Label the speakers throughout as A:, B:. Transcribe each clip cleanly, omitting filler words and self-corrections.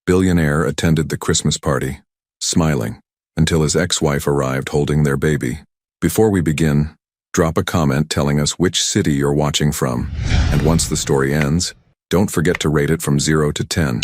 A: Billionaire attended the Christmas party, smiling, until his ex-wife arrived holding their baby. Before we begin, drop a comment telling us which city you're watching from, and once the story ends, don't forget to rate it from 0 to 10.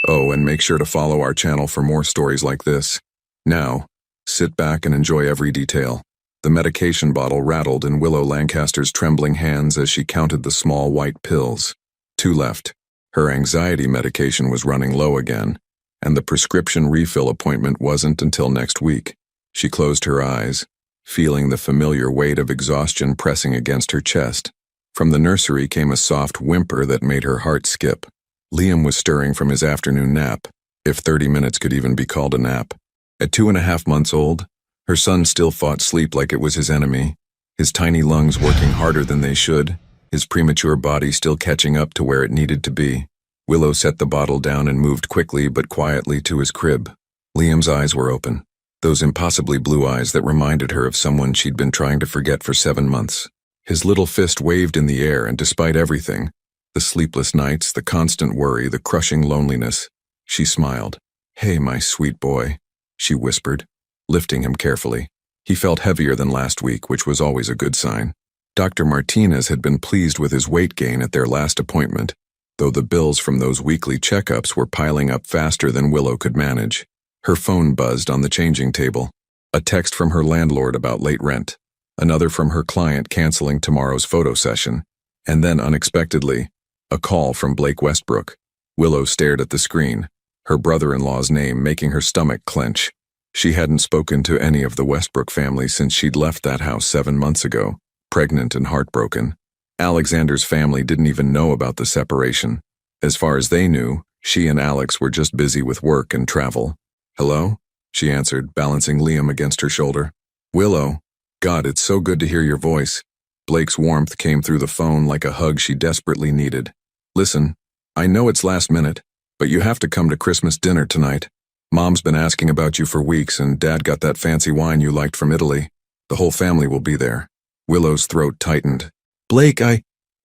A: Oh, and make sure to follow our channel for more stories like this. Now, sit back and enjoy every detail. The medication bottle rattled in Willow Lancaster's trembling hands as she counted the small white pills. 2 left. Her anxiety medication was running low again, and the prescription refill appointment wasn't until next week. She closed her eyes, feeling the familiar weight of exhaustion pressing against her chest. From the nursery came a soft whimper that made her heart skip. Liam was stirring from his afternoon nap, if 30 minutes could even be called a nap. At 2.5 months old, her son still fought sleep like it was his enemy, his tiny lungs working harder than they should, his premature body still catching up to where it needed to be. Willow set the bottle down and moved quickly but quietly to his crib. Liam's eyes were open, those impossibly blue eyes that reminded her of someone she'd been trying to forget for 7 months. His little fist waved in the air, and despite everything, the sleepless nights, the constant worry, the crushing loneliness, she smiled. "Hey, my sweet boy," she whispered, lifting him carefully. He felt heavier than last week, which was always a good sign. Dr. Martinez had been pleased with his weight gain at their last appointment, though the bills from those weekly checkups were piling up faster than Willow could manage. Her phone buzzed on the changing table. A text from her landlord about late rent, another from her client canceling tomorrow's photo session, and then unexpectedly, a call from Blake Westbrook. Willow stared at the screen, her brother-in-law's name making her stomach clench. She hadn't spoken to any of the Westbrook family since she'd left that house 7 months ago, pregnant and heartbroken. Alexander's family didn't even know about the separation. As far as they knew, she and Alex were just busy with work and travel. "Hello?" she answered, balancing Liam against her shoulder. "Willow, God, it's so good to hear your voice." Blake's warmth came through the phone like a hug she desperately needed. "Listen, I know it's last minute, but you have to come to Christmas dinner tonight. Mom's been asking about you for weeks, and Dad got that fancy wine you liked from Italy. The whole family will be there." Willow's throat tightened. "Blake,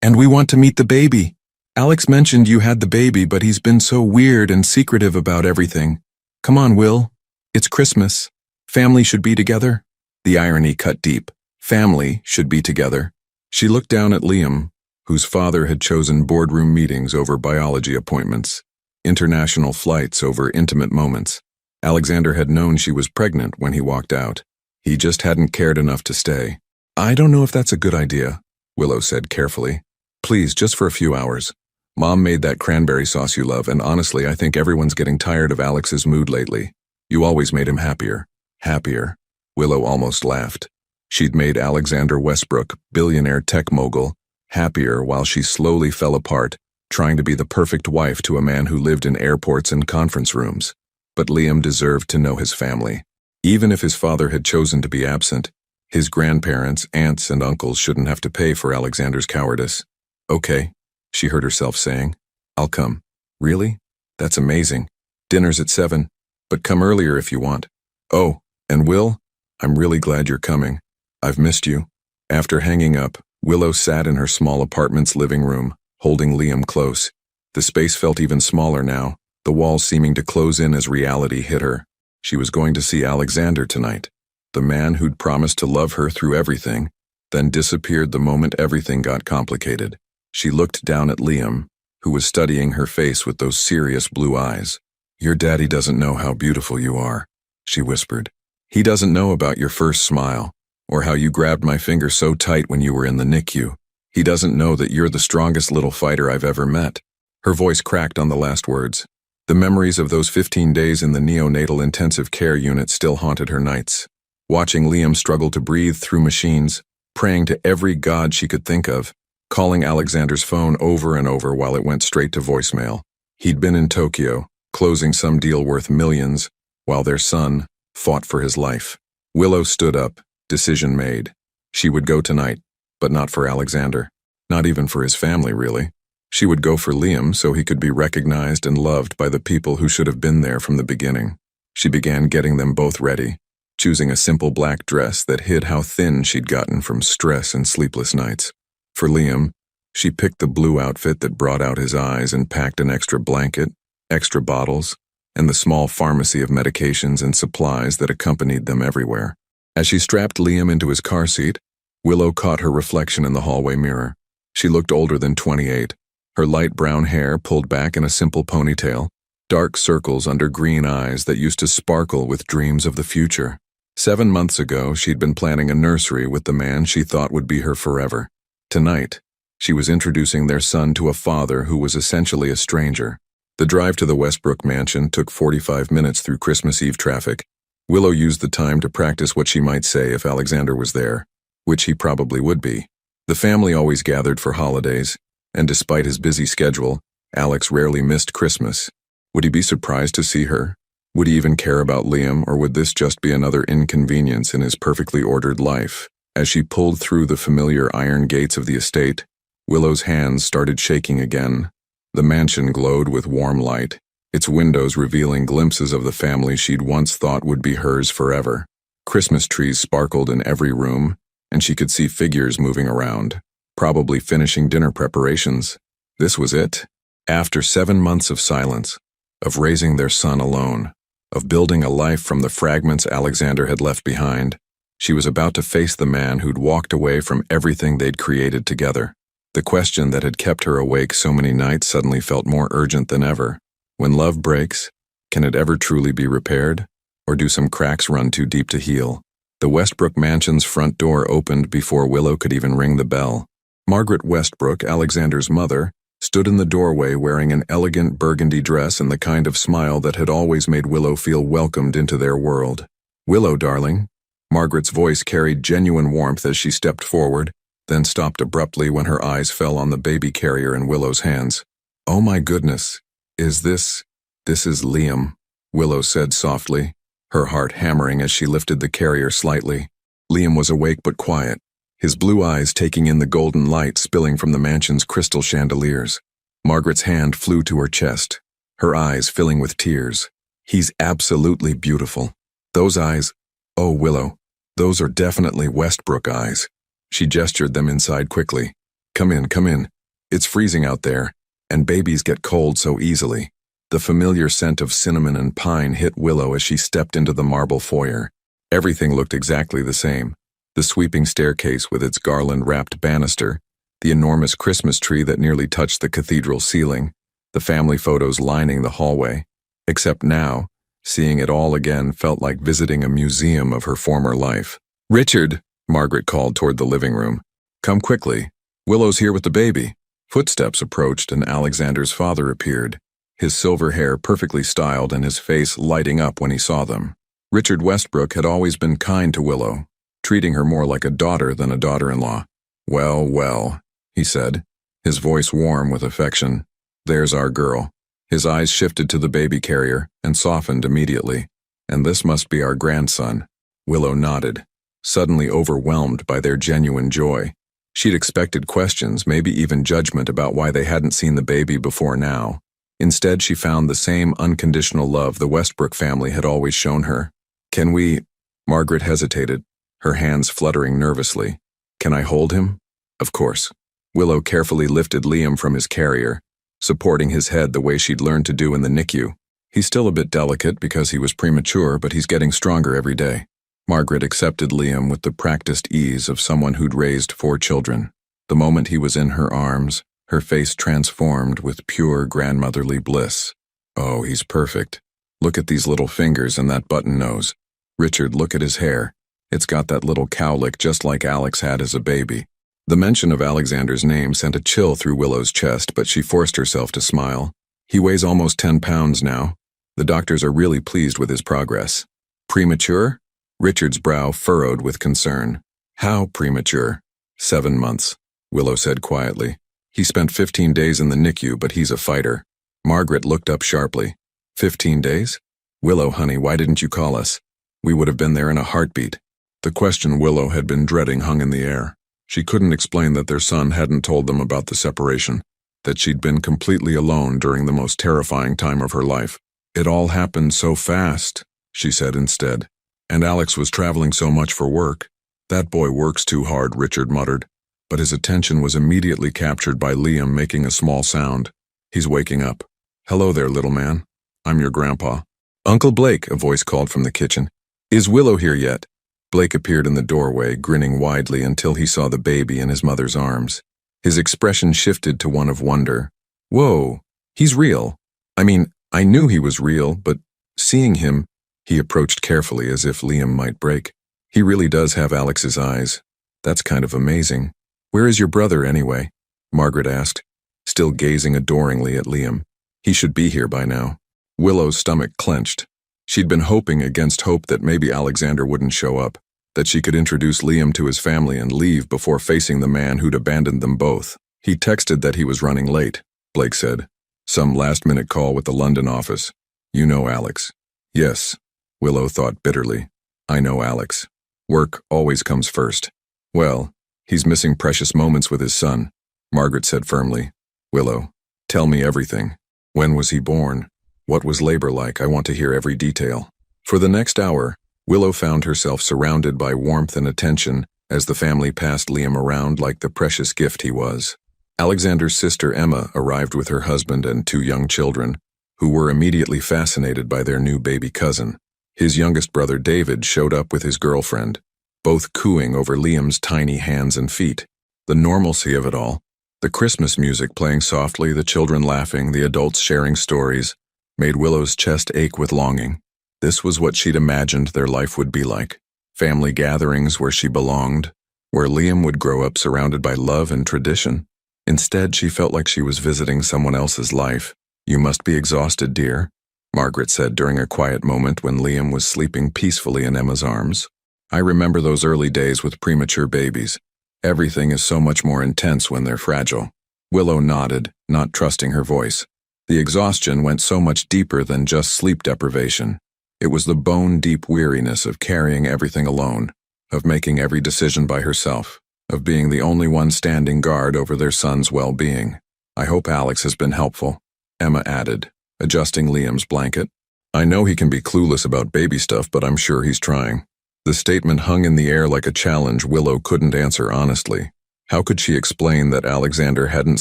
A: and we want to meet the baby. Alex mentioned you had the baby, but he's been so weird and secretive about everything. Come on, Will. It's Christmas. Family should be together." The irony cut deep. Family should be together. She looked down at Liam, whose father had chosen boardroom meetings over biology appointments, international flights over intimate moments. Alexander had known she was pregnant when he walked out. He just hadn't cared enough to stay. "I don't know if that's a good idea," Willow said carefully. "Please, just for a few hours. Mom made that cranberry sauce you love, and honestly, I think everyone's getting tired of Alex's mood lately. You always made him happier." Happier? Willow almost laughed. She'd made Alexander Westbrook, billionaire tech mogul, happier while she slowly fell apart, trying to be the perfect wife to a man who lived in airports and conference rooms. But Liam deserved to know his family. Even if his father had chosen to be absent, his grandparents, aunts, and uncles shouldn't have to pay for Alexander's cowardice. "Okay," she heard herself saying. "I'll come." "Really? That's amazing. Dinner's at 7, but come earlier if you want. Oh, and Will, I'm really glad you're coming. I've missed you." After hanging up, Willow sat in her small apartment's living room, holding Liam close. The space felt even smaller now, the walls seeming to close in as reality hit her. She was going to see Alexander tonight, the man who'd promised to love her through everything, then disappeared the moment everything got complicated. She looked down at Liam, who was studying her face with those serious blue eyes. "Your daddy doesn't know how beautiful you are," she whispered. "He doesn't know about your first smile, or how you grabbed my finger so tight when you were in the NICU. He doesn't know that you're the strongest little fighter I've ever met." Her voice cracked on the last words. The memories of those 15 days in the neonatal intensive care unit still haunted her nights. Watching Liam struggle to breathe through machines, praying to every god she could think of, calling Alexander's phone over and over while it went straight to voicemail. He'd been in Tokyo, closing some deal worth millions, while their son fought for his life. Willow stood up, decision made. She would go tonight, but not for Alexander. Not even for his family, really. She would go for Liam so he could be recognized and loved by the people who should have been there from the beginning. She began getting them both ready, choosing a simple black dress that hid how thin she'd gotten from stress and sleepless nights. For Liam, she picked the blue outfit that brought out his eyes and packed an extra blanket, extra bottles, and the small pharmacy of medications and supplies that accompanied them everywhere. As she strapped Liam into his car seat, Willow caught her reflection in the hallway mirror. She looked older than 28, her light brown hair pulled back in a simple ponytail, dark circles under green eyes that used to sparkle with dreams of the future. 7 months ago, she'd been planning a nursery with the man she thought would be her forever. Tonight, she was introducing their son to a father who was essentially a stranger. The drive to the Westbrook mansion took 45 minutes through Christmas Eve traffic. Willow used the time to practice what she might say if Alexander was there, which he probably would be. The family always gathered for holidays, and despite his busy schedule, Alex rarely missed Christmas. Would he be surprised to see her? Would he even care about Liam, or would this just be another inconvenience in his perfectly ordered life? As she pulled through the familiar iron gates of the estate, Willow's hands started shaking again. The mansion glowed with warm light, its windows revealing glimpses of the family she'd once thought would be hers forever. Christmas trees sparkled in every room, and she could see figures moving around, probably finishing dinner preparations. This was it. After 7 months of silence, of raising their son alone, of building a life from the fragments Alexander had left behind, she was about to face the man who'd walked away from everything they'd created together. The question that had kept her awake so many nights suddenly felt more urgent than ever. When love breaks, can it ever truly be repaired? Or do some cracks run too deep to heal? The Westbrook mansion's front door opened before Willow could even ring the bell. Margaret Westbrook, Alexander's mother, stood in the doorway wearing an elegant burgundy dress and the kind of smile that had always made Willow feel welcomed into their world. "Willow, darling." Margaret's voice carried genuine warmth as she stepped forward, then stopped abruptly when her eyes fell on the baby carrier in Willow's hands. "Oh my goodness, this is Liam," Willow said softly, her heart hammering as she lifted the carrier slightly. Liam was awake but quiet, his blue eyes taking in the golden light spilling from the mansion's crystal chandeliers. Margaret's hand flew to her chest, her eyes filling with tears. "He's absolutely beautiful. Those eyes, oh Willow, those are definitely Westbrook eyes." She gestured them inside quickly. Come in. It's freezing out there, and babies get cold so easily." The familiar scent of cinnamon and pine hit Willow as she stepped into the marble foyer. Everything looked exactly the same. The sweeping staircase with its garland-wrapped banister, the enormous Christmas tree that nearly touched the cathedral ceiling, the family photos lining the hallway. Except now, seeing it all again felt like visiting a museum of her former life. "Richard," Margaret called toward the living room. "Come quickly. Willow's here with the baby." Footsteps approached and Alexander's father appeared, his silver hair perfectly styled and his face lighting up when he saw them. Richard Westbrook had always been kind to Willow, treating her more like a daughter than a daughter-in-law. Well, he said, his voice warm with affection. "There's our girl." His eyes shifted to the baby carrier and softened immediately. "And this must be our grandson." Willow nodded, suddenly overwhelmed by their genuine joy. She'd expected questions, maybe even judgment about why they hadn't seen the baby before now. Instead, she found the same unconditional love the Westbrook family had always shown her. "Can we—" Margaret hesitated, her hands fluttering nervously. "Can I hold him?" "Of course." Willow carefully lifted Liam from his carrier, supporting his head the way she'd learned to do in the NICU. "He's still a bit delicate because he was premature, but he's getting stronger every day." Margaret accepted Liam with the practiced ease of someone who'd raised 4 children. The moment he was in her arms, her face transformed with pure grandmotherly bliss. "Oh, he's perfect. Look at these little fingers and that button nose. Richard, look at his hair. It's got that little cowlick just like Alex had as a baby." The mention of Alexander's name sent a chill through Willow's chest, but she forced herself to smile. "He weighs almost 10 pounds now. The doctors are really pleased with his progress." "Premature?" Richard's brow furrowed with concern. "How premature?" 7 months, Willow said quietly. "He spent 15 days in the NICU, but he's a fighter." Margaret looked up sharply. 15 days? "Willow, honey, why didn't you call us? We would have been there in a heartbeat." The question Willow had been dreading hung in the air. She couldn't explain that their son hadn't told them about the separation, that she'd been completely alone during the most terrifying time of her life. "It all happened so fast," she said instead. "And Alex was traveling so much for work." "That boy works too hard," Richard muttered, but his attention was immediately captured by Liam making a small sound. "He's waking up. Hello there, little man. I'm your grandpa. Uncle Blake, a voice called from the kitchen. Is Willow here yet? Blake appeared in the doorway, grinning widely until he saw the baby in his mother's arms. His expression shifted to one of wonder. Whoa, he's real. I knew he was real, but seeing him, he approached carefully as if Liam might break. He really does have Alex's eyes. That's kind of amazing. Where is your brother, anyway? Margaret asked, still gazing adoringly at Liam. He should be here by now. Willow's stomach clenched. She'd been hoping against hope that maybe Alexander wouldn't show up, that she could introduce Liam to his family and leave before facing the man who'd abandoned them both. He texted that he was running late, Blake said. Some last-minute call with the London office. You know Alex. Yes, Willow thought bitterly. I know Alex. Work always comes first. Well, he's missing precious moments with his son, Margaret said firmly. Willow, tell me everything. When was he born? What was labor like? I want to hear every detail. For the next hour, Willow found herself surrounded by warmth and attention as the family passed Liam around like the precious gift he was. Alexander's sister Emma arrived with her husband and 2 young children, who were immediately fascinated by their new baby cousin. His youngest brother David showed up with his girlfriend, both cooing over Liam's tiny hands and feet. The normalcy of it all, the Christmas music playing softly, the children laughing, the adults sharing stories, made Willow's chest ache with longing. This was what she'd imagined their life would be like. Family gatherings where she belonged, where Liam would grow up surrounded by love and tradition. Instead, she felt like she was visiting someone else's life. You must be exhausted, dear, Margaret said during a quiet moment when Liam was sleeping peacefully in Emma's arms. I remember those early days with premature babies. Everything is so much more intense when they're fragile. Willow nodded, not trusting her voice. The exhaustion went so much deeper than just sleep deprivation. It was the bone-deep weariness of carrying everything alone, of making every decision by herself, of being the only one standing guard over their son's well-being. I hope Alex has been helpful, Emma added, adjusting Liam's blanket. I know he can be clueless about baby stuff, but I'm sure he's trying. The statement hung in the air like a challenge Willow couldn't answer honestly. How could she explain that Alexander hadn't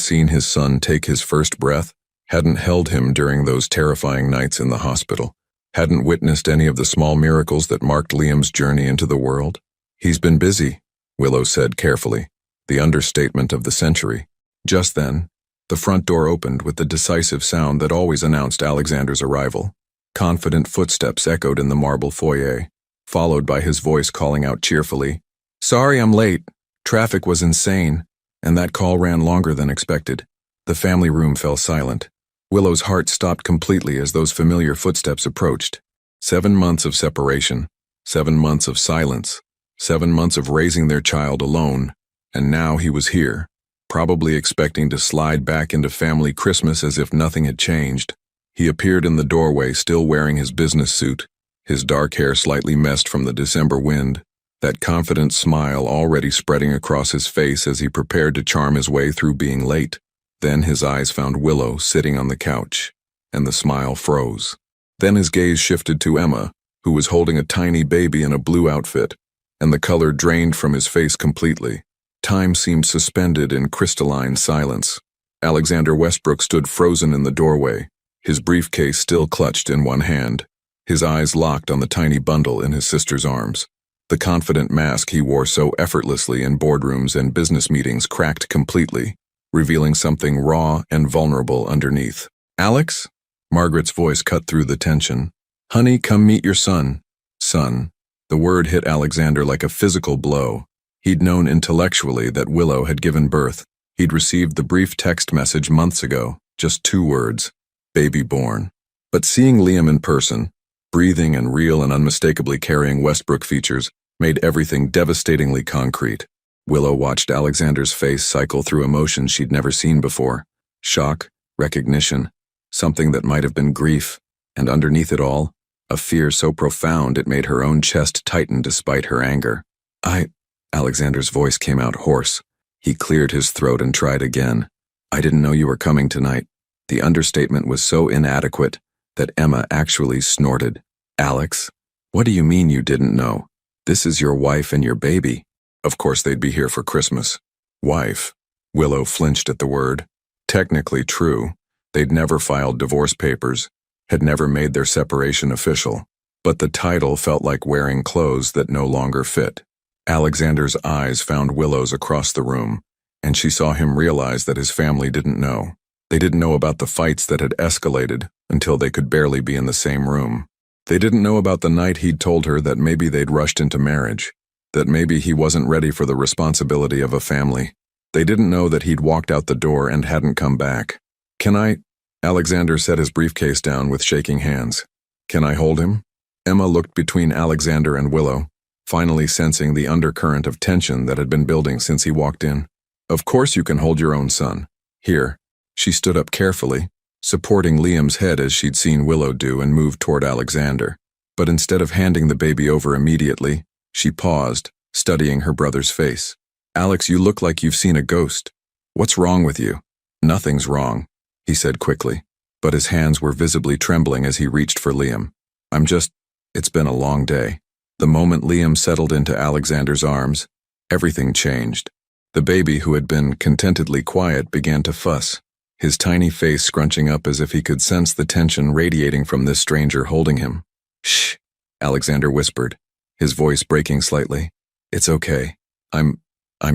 A: seen his son take his first breath, hadn't held him during those terrifying nights in the hospital, hadn't witnessed any of the small miracles that marked Liam's journey into the world? He's been busy, Willow said carefully, the understatement of the century. Just then, the front door opened with the decisive sound that always announced Alexander's arrival. Confident footsteps echoed in the marble foyer, followed by his voice calling out cheerfully, "Sorry I'm late. Traffic was insane," and that call ran longer than expected. The family room fell silent. Willow's heart stopped completely as those familiar footsteps approached. 7 months of separation, 7 months of silence, 7 months of raising their child alone, and now he was here, probably expecting to slide back into family Christmas as if nothing had changed. He appeared in the doorway still wearing his business suit, his dark hair slightly messed from the December wind, that confident smile already spreading across his face as he prepared to charm his way through being late. Then his eyes found Willow sitting on the couch, and the smile froze. Then his gaze shifted to Emma, who was holding a tiny baby in a blue outfit, and the color drained from his face completely. Time seemed suspended in crystalline silence. Alexander Westbrook stood frozen in the doorway, his briefcase still clutched in one hand, his eyes locked on the tiny bundle in his sister's arms. The confident mask he wore so effortlessly in boardrooms and business meetings cracked completely, revealing something raw and vulnerable underneath. "Alex?" Margaret's voice cut through the tension. "Honey, come meet your son." Son. The word hit Alexander like a physical blow. He'd known intellectually that Willow had given birth. He'd received the brief text message months ago, just 2 words, baby born. But seeing Liam in person, breathing and real and unmistakably carrying Westbrook features, made everything devastatingly concrete. Willow watched Alexander's face cycle through emotions she'd never seen before. Shock, recognition, something that might have been grief, and underneath it all, a fear so profound it made her own chest tighten despite her anger. Alexander's voice came out hoarse. He cleared his throat and tried again. "I didn't know you were coming tonight." The understatement was so inadequate that Emma actually snorted. "Alex, what do you mean you didn't know? This is your wife and your baby. Of course they'd be here for Christmas." Wife. Willow flinched at the word. Technically true. They'd never filed divorce papers. had never made their separation official, but the title felt like wearing clothes that no longer fit. Alexander's eyes found Willow's across the room, and she saw him realize that his family didn't know. They didn't know about the fights that had escalated until they could barely be in the same room. They didn't know about the night he'd told her that maybe they'd rushed into marriage, that maybe he wasn't ready for the responsibility of a family. They didn't know that he'd walked out the door and hadn't come back. "Can I?" Alexander set his briefcase down with shaking hands. "Can I hold him?" Emma looked between Alexander and Willow, finally sensing the undercurrent of tension that had been building since he walked in. "Of course you can hold your own son. Here." She stood up carefully, supporting Liam's head as she'd seen Willow do, and moved toward Alexander. But instead of handing the baby over immediately, she paused, studying her brother's face. "Alex, you look like you've seen a ghost. What's wrong with you?" "Nothing's wrong," he said quickly, but his hands were visibly trembling as he reached for Liam. It's been a long day." The moment Liam settled into Alexander's arms, everything changed. The baby, who had been contentedly quiet, began to fuss, his tiny face scrunching up as if he could sense the tension radiating from this stranger holding him. "Shh," Alexander whispered, his voice breaking slightly. "It's okay. I'm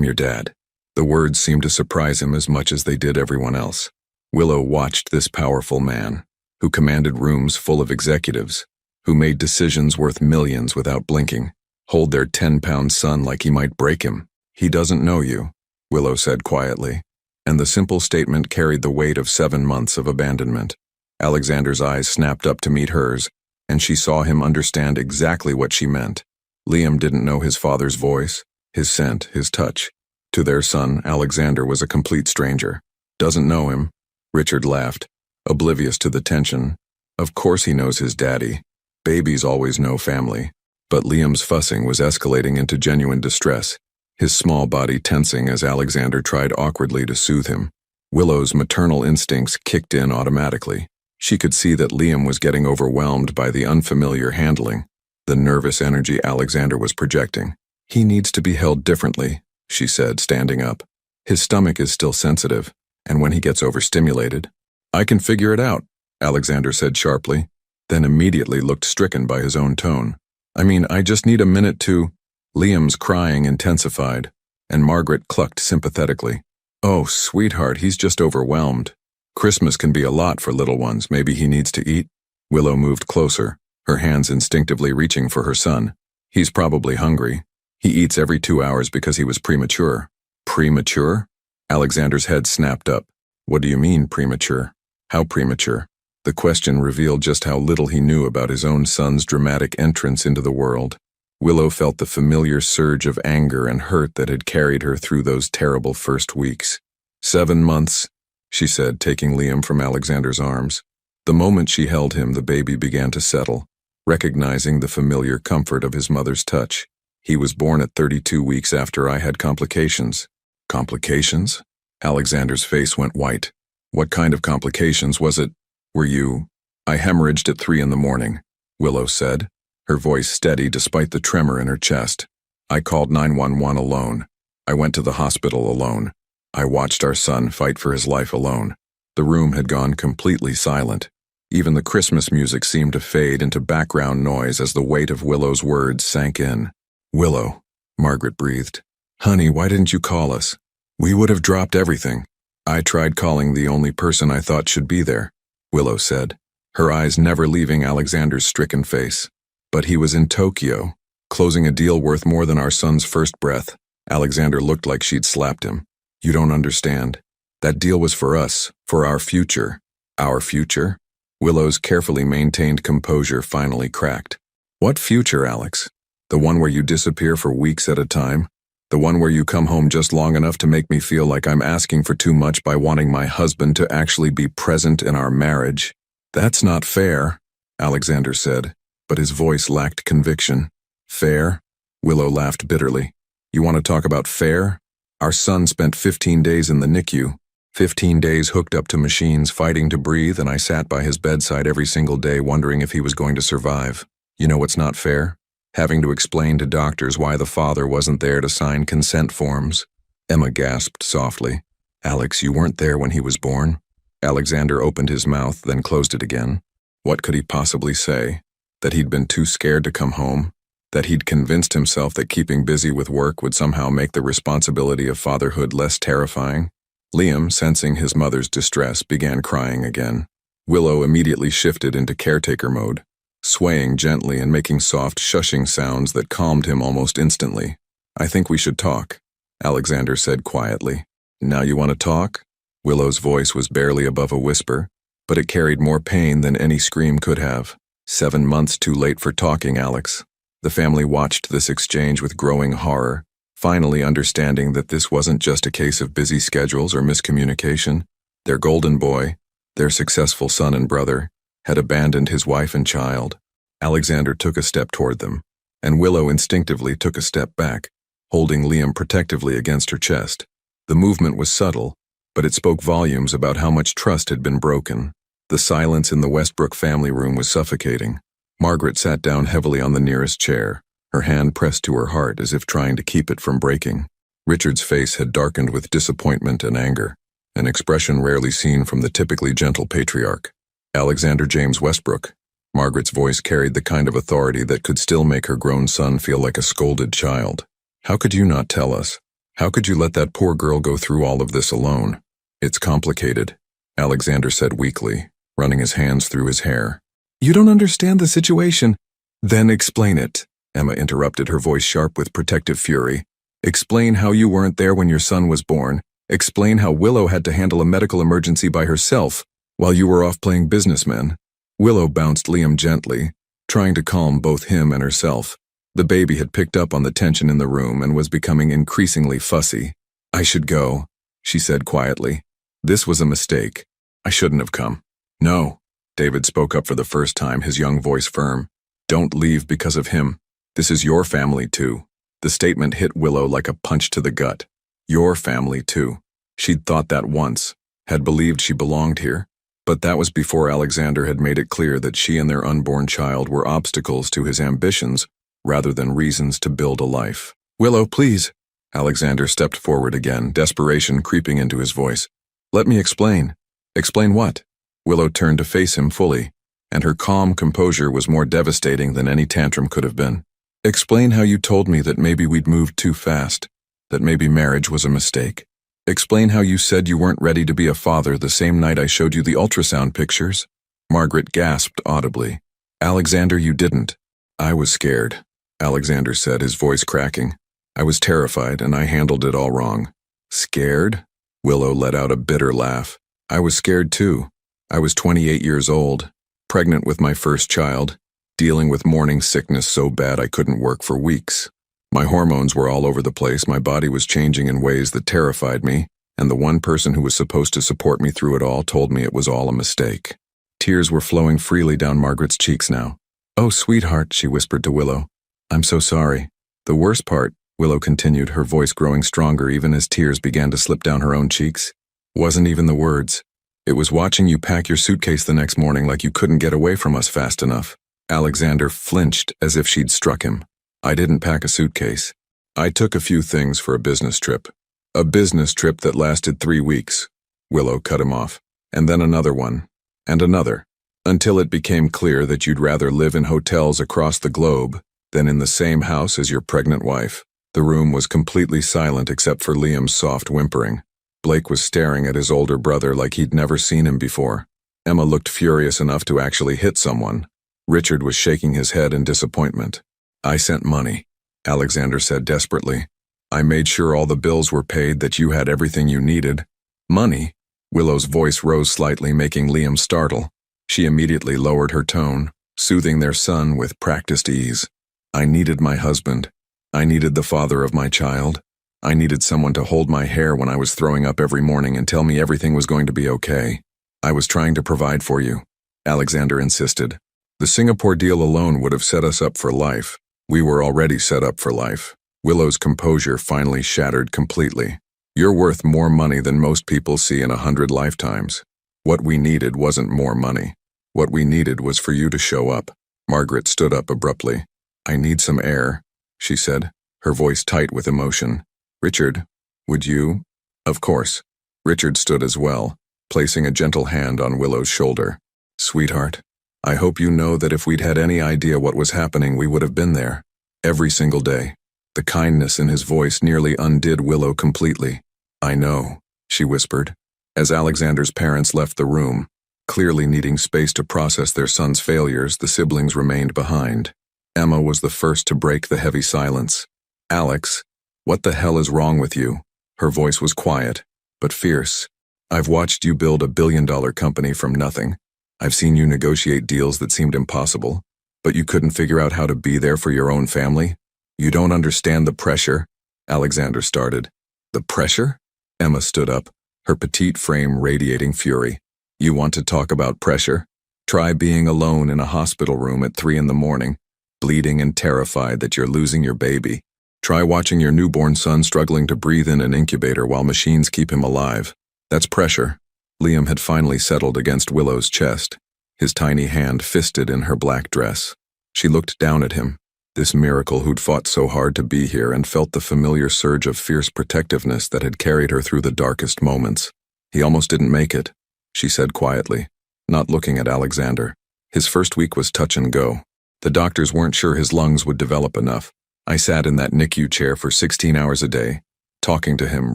A: your dad." The words seemed to surprise him as much as they did everyone else. Willow watched this powerful man, who commanded rooms full of executives, who made decisions worth millions without blinking, hold their 10-pound son like he might break him. "He doesn't know you," Willow said quietly, and the simple statement carried the weight of 7 months of abandonment. Alexander's eyes snapped up to meet hers, and she saw him understand exactly what she meant. Liam didn't know his father's voice, his scent, his touch. To their son, Alexander was a complete stranger. "Doesn't know him," Richard laughed, oblivious to the tension. "Of course he knows his daddy. Babies always know family." But Liam's fussing was escalating into genuine distress, his small body tensing as Alexander tried awkwardly to soothe him. Willow's maternal instincts kicked in automatically. She could see that Liam was getting overwhelmed by the unfamiliar handling, the nervous energy Alexander was projecting. "He needs to be held differently," she said, standing up. "His stomach is still sensitive, and when he gets overstimulated—" "I can figure it out," Alexander said sharply, then immediately looked stricken by his own tone. I just need a minute to—" Liam's crying intensified, and Margaret clucked sympathetically. "Oh, sweetheart, he's just overwhelmed. Christmas can be a lot for little ones. Maybe he needs to eat." Willow moved closer, her hands instinctively reaching for her son. "He's probably hungry. He eats every 2 hours because he was premature." "Premature?" Alexander's head snapped up. "What do you mean, premature? How premature?" The question revealed just how little he knew about his own son's dramatic entrance into the world. Willow felt the familiar surge of anger and hurt that had carried her through those terrible first weeks. 7 months, she said, taking Liam from Alexander's arms. The moment she held him, the baby began to settle, recognizing the familiar comfort of his mother's touch. "He was born at 32 weeks after I had complications." "Complications?" Alexander's face went white. "What kind of complications was it? Were you—" "I hemorrhaged at 3 in the morning, Willow said, her voice steady despite the tremor in her chest. "I called 911 alone. I went to the hospital alone. I watched our son fight for his life alone." The room had gone completely silent. Even the Christmas music seemed to fade into background noise as the weight of Willow's words sank in. "Willow," Margaret breathed. "Honey, why didn't you call us? We would have dropped everything." "I tried calling the only person I thought should be there," Willow said, her eyes never leaving Alexander's stricken face. "But he was in Tokyo, closing a deal worth more than our son's first breath." Alexander looked like she'd slapped him. "You don't understand. That deal was for us, for our future." "Our future?" Willow's carefully maintained composure finally cracked. "What future, Alex? The one where you disappear for weeks at a time? The one where you come home just long enough to make me feel like I'm asking for too much by wanting my husband to actually be present in our marriage?" "That's not fair," Alexander said, but his voice lacked conviction. "Fair?" Willow laughed bitterly. "You want to talk about fair? Our son spent 15 days in the NICU, 15 days hooked up to machines fighting to breathe, and I sat by his bedside every single day wondering if he was going to survive. You know what's not fair? Having to explain to doctors why the father wasn't there to sign consent forms." Emma gasped softly. "Alex, you weren't there when he was born?" Alexander opened his mouth, then closed it again. What could he possibly say? That he'd been too scared to come home? That he'd convinced himself that keeping busy with work would somehow make the responsibility of fatherhood less terrifying? Liam, sensing his mother's distress, began crying again. Willow immediately shifted into caretaker mode, swaying gently and making soft shushing sounds that calmed him almost instantly. "I think we should talk," Alexander said quietly. "Now you want to talk?" Willow's voice was barely above a whisper, but it carried more pain than any scream could have. 7 months too late for talking, Alex. The family watched this exchange with growing horror, finally understanding that this wasn't just a case of busy schedules or miscommunication. Their golden boy, their successful son and brother, had abandoned his wife and child. Alexander took a step toward them, and Willow instinctively took a step back, holding Liam protectively against her chest. The movement was subtle, but it spoke volumes about how much trust had been broken. The silence in the Westbrook family room was suffocating. Margaret sat down heavily on the nearest chair, her hand pressed to her heart as if trying to keep it from breaking. Richard's face had darkened with disappointment and anger, an expression rarely seen from the typically gentle patriarch. "Alexander James Westbrook." Margaret's voice carried the kind of authority that could still make her grown son feel like a scolded child. "How could you not tell us? How could you let that poor girl go through all of this alone?" "It's complicated," Alexander said weakly, running his hands through his hair. "You don't understand the situation." "Then explain it," Emma interrupted, her voice sharp with protective fury. "Explain how you weren't there when your son was born. Explain how Willow had to handle a medical emergency by herself while you were off playing businessmen." Willow bounced Liam gently, trying to calm both him and herself. The baby had picked up on the tension in the room and was becoming increasingly fussy. "I should go," she said quietly. "This was a mistake. I shouldn't have come." "No," David spoke up for the first time, his young voice firm. "Don't leave because of him. This is your family too." The statement hit Willow like a punch to the gut. Your family too. She'd thought that once, had believed she belonged here, but that was before Alexander had made it clear that she and their unborn child were obstacles to his ambitions rather than reasons to build a life. "Willow, please." Alexander stepped forward again, desperation creeping into his voice. "Let me explain." "Explain what?" Willow turned to face him fully, and her calm composure was more devastating than any tantrum could have been. "Explain how you told me that maybe we'd moved too fast, that maybe marriage was a mistake. Explain how you said you weren't ready to be a father the same night I showed you the ultrasound pictures." Margaret gasped audibly. "Alexander, you didn't." "I was scared," Alexander said, his voice cracking. "I was terrified, and I handled it all wrong." "Scared?" Willow let out a bitter laugh. "I was scared too. I was 28 years old, pregnant with my first child, dealing with morning sickness so bad I couldn't work for weeks. My hormones were all over the place, my body was changing in ways that terrified me, and the one person who was supposed to support me through it all told me it was all a mistake." Tears were flowing freely down Margaret's cheeks now. "Oh, sweetheart," she whispered to Willow. "I'm so sorry." "The worst part," Willow continued, her voice growing stronger even as tears began to slip down her own cheeks, "wasn't even the words. It was watching you pack your suitcase the next morning like you couldn't get away from us fast enough." Alexander flinched as if she'd struck him. "I didn't pack a suitcase. I took a few things for a business trip. A business trip that lasted 3 weeks." Willow cut him off. "And then another one. And another. Until it became clear that you'd rather live in hotels across the globe than in the same house as your pregnant wife." The room was completely silent except for Liam's soft whimpering. Blake was staring at his older brother like he'd never seen him before. Emma looked furious enough to actually hit someone. Richard was shaking his head in disappointment. "I sent money," Alexander said desperately. "I made sure all the bills were paid, that you had everything you needed." "Money?" Willow's voice rose slightly, making Liam startle. She immediately lowered her tone, soothing their son with practiced ease. "I needed my husband. I needed the father of my child. I needed someone to hold my hair when I was throwing up every morning and tell me everything was going to be okay. I was trying to provide for you," Alexander insisted. "The Singapore deal alone would have set us up for life. We were already set up for life." Willow's composure finally shattered completely. "You're worth more money than most people see in 100 lifetimes. What we needed wasn't more money. What we needed was for you to show up." Margaret stood up abruptly. "I need some air," she said, her voice tight with emotion. "Richard, would you?" "Of course." Richard stood as well, placing a gentle hand on Willow's shoulder. "Sweetheart, I hope you know that if we'd had any idea what was happening, we would have been there. Every single day. The kindness in his voice nearly undid Willow completely. I know, she whispered. As Alexander's parents left the room, clearly needing space to process their son's failures, the siblings remained behind. Emma was the first to break the heavy silence. Alex, what the hell is wrong with you? Her voice was quiet, but fierce. I've watched you build a billion-dollar company from nothing. I've seen you negotiate deals that seemed impossible, but you couldn't figure out how to be there for your own family? You don't understand the pressure, Alexander started. The pressure? Emma stood up, her petite frame radiating fury. You want to talk about pressure? Try being alone in a hospital room at 3 a.m, bleeding and terrified that you're losing your baby. Try watching your newborn son struggling to breathe in an incubator while machines keep him alive. That's pressure. Liam had finally settled against Willow's chest, his tiny hand fisted in her black dress. She looked down at him, this miracle who'd fought so hard to be here, and felt the familiar surge of fierce protectiveness that had carried her through the darkest moments. He almost didn't make it, she said quietly, not looking at Alexander. His first week was touch and go. The doctors weren't sure his lungs would develop enough. I sat in that NICU chair for 16 hours a day, talking to him,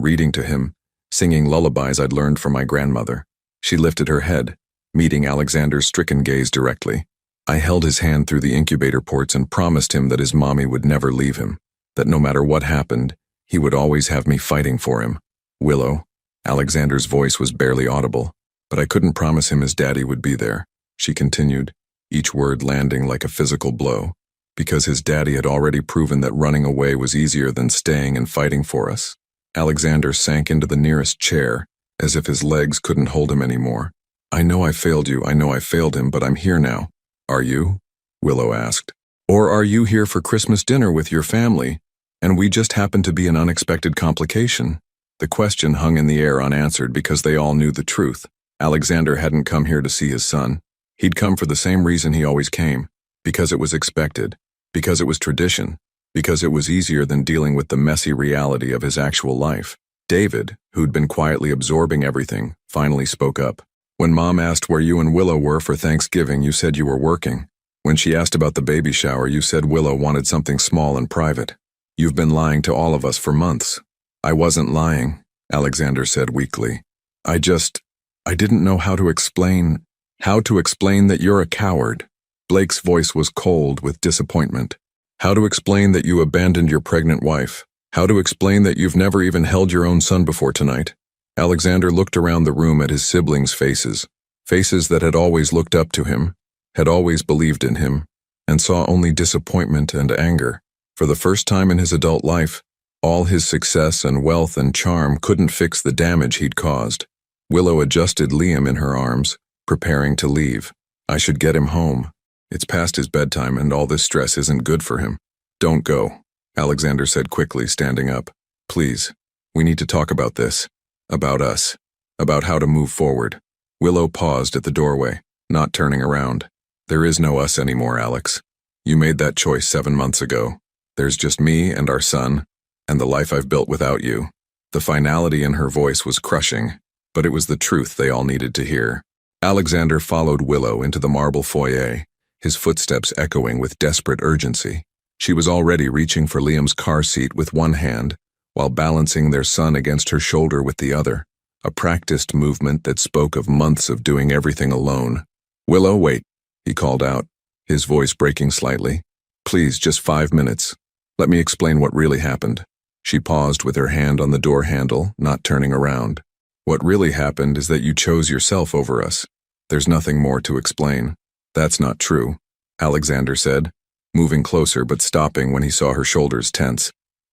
A: reading to him, singing lullabies I'd learned from my grandmother. She lifted her head, meeting Alexander's stricken gaze directly. I held his hand through the incubator ports and promised him that his mommy would never leave him, that no matter what happened, he would always have me fighting for him. Willow, Alexander's voice was barely audible, but I couldn't promise him his daddy would be there, she continued, each word landing like a physical blow, because his daddy had already proven that running away was easier than staying and fighting for us. Alexander sank into the nearest chair, as if his legs couldn't hold him anymore. I know I failed you, I know I failed him, but I'm here now. Are you? Willow asked. Or are you here for Christmas dinner with your family, and we just happened to be an unexpected complication? The question hung in the air unanswered because they all knew the truth. Alexander hadn't come here to see his son. He'd come for the same reason he always came, because it was expected, because it was tradition, because it was easier than dealing with the messy reality of his actual life. David, who'd been quietly absorbing everything, finally spoke up. When Mom asked where you and Willow were for Thanksgiving, you said you were working. When she asked about the baby shower, you said Willow wanted something small and private. You've been lying to all of us for months. I wasn't lying, Alexander said weakly. I didn't know how to explain that you're a coward. Blake's voice was cold with disappointment. How to explain that you abandoned your pregnant wife. How to explain that you've never even held your own son before tonight. Alexander looked around the room at his siblings' faces that had always looked up to him, had always believed in him, and saw only disappointment and anger. For the first time in his adult life, all his success and wealth and charm couldn't fix the damage he'd caused. Willow adjusted Liam in her arms, preparing to leave. I should get him home. It's past his bedtime and all this stress isn't good for him. Don't go, Alexander said quickly, standing up. Please, we need to talk about this. About us. About how to move forward. Willow paused at the doorway, not turning around. There is no us anymore, Alex. You made that choice 7 months ago. There's just me and our son, and the life I've built without you. The finality in her voice was crushing, but it was the truth they all needed to hear. Alexander followed Willow into the marble foyer, his footsteps echoing with desperate urgency. She was already reaching for Liam's car seat with one hand, while balancing their son against her shoulder with the other, a practiced movement that spoke of months of doing everything alone. Willow, wait, he called out, his voice breaking slightly. Please, just 5 minutes. Let me explain what really happened. She paused with her hand on the door handle, not turning around. What really happened is that you chose yourself over us. There's nothing more to explain. That's not true, Alexander said, moving closer but stopping when he saw her shoulders tense.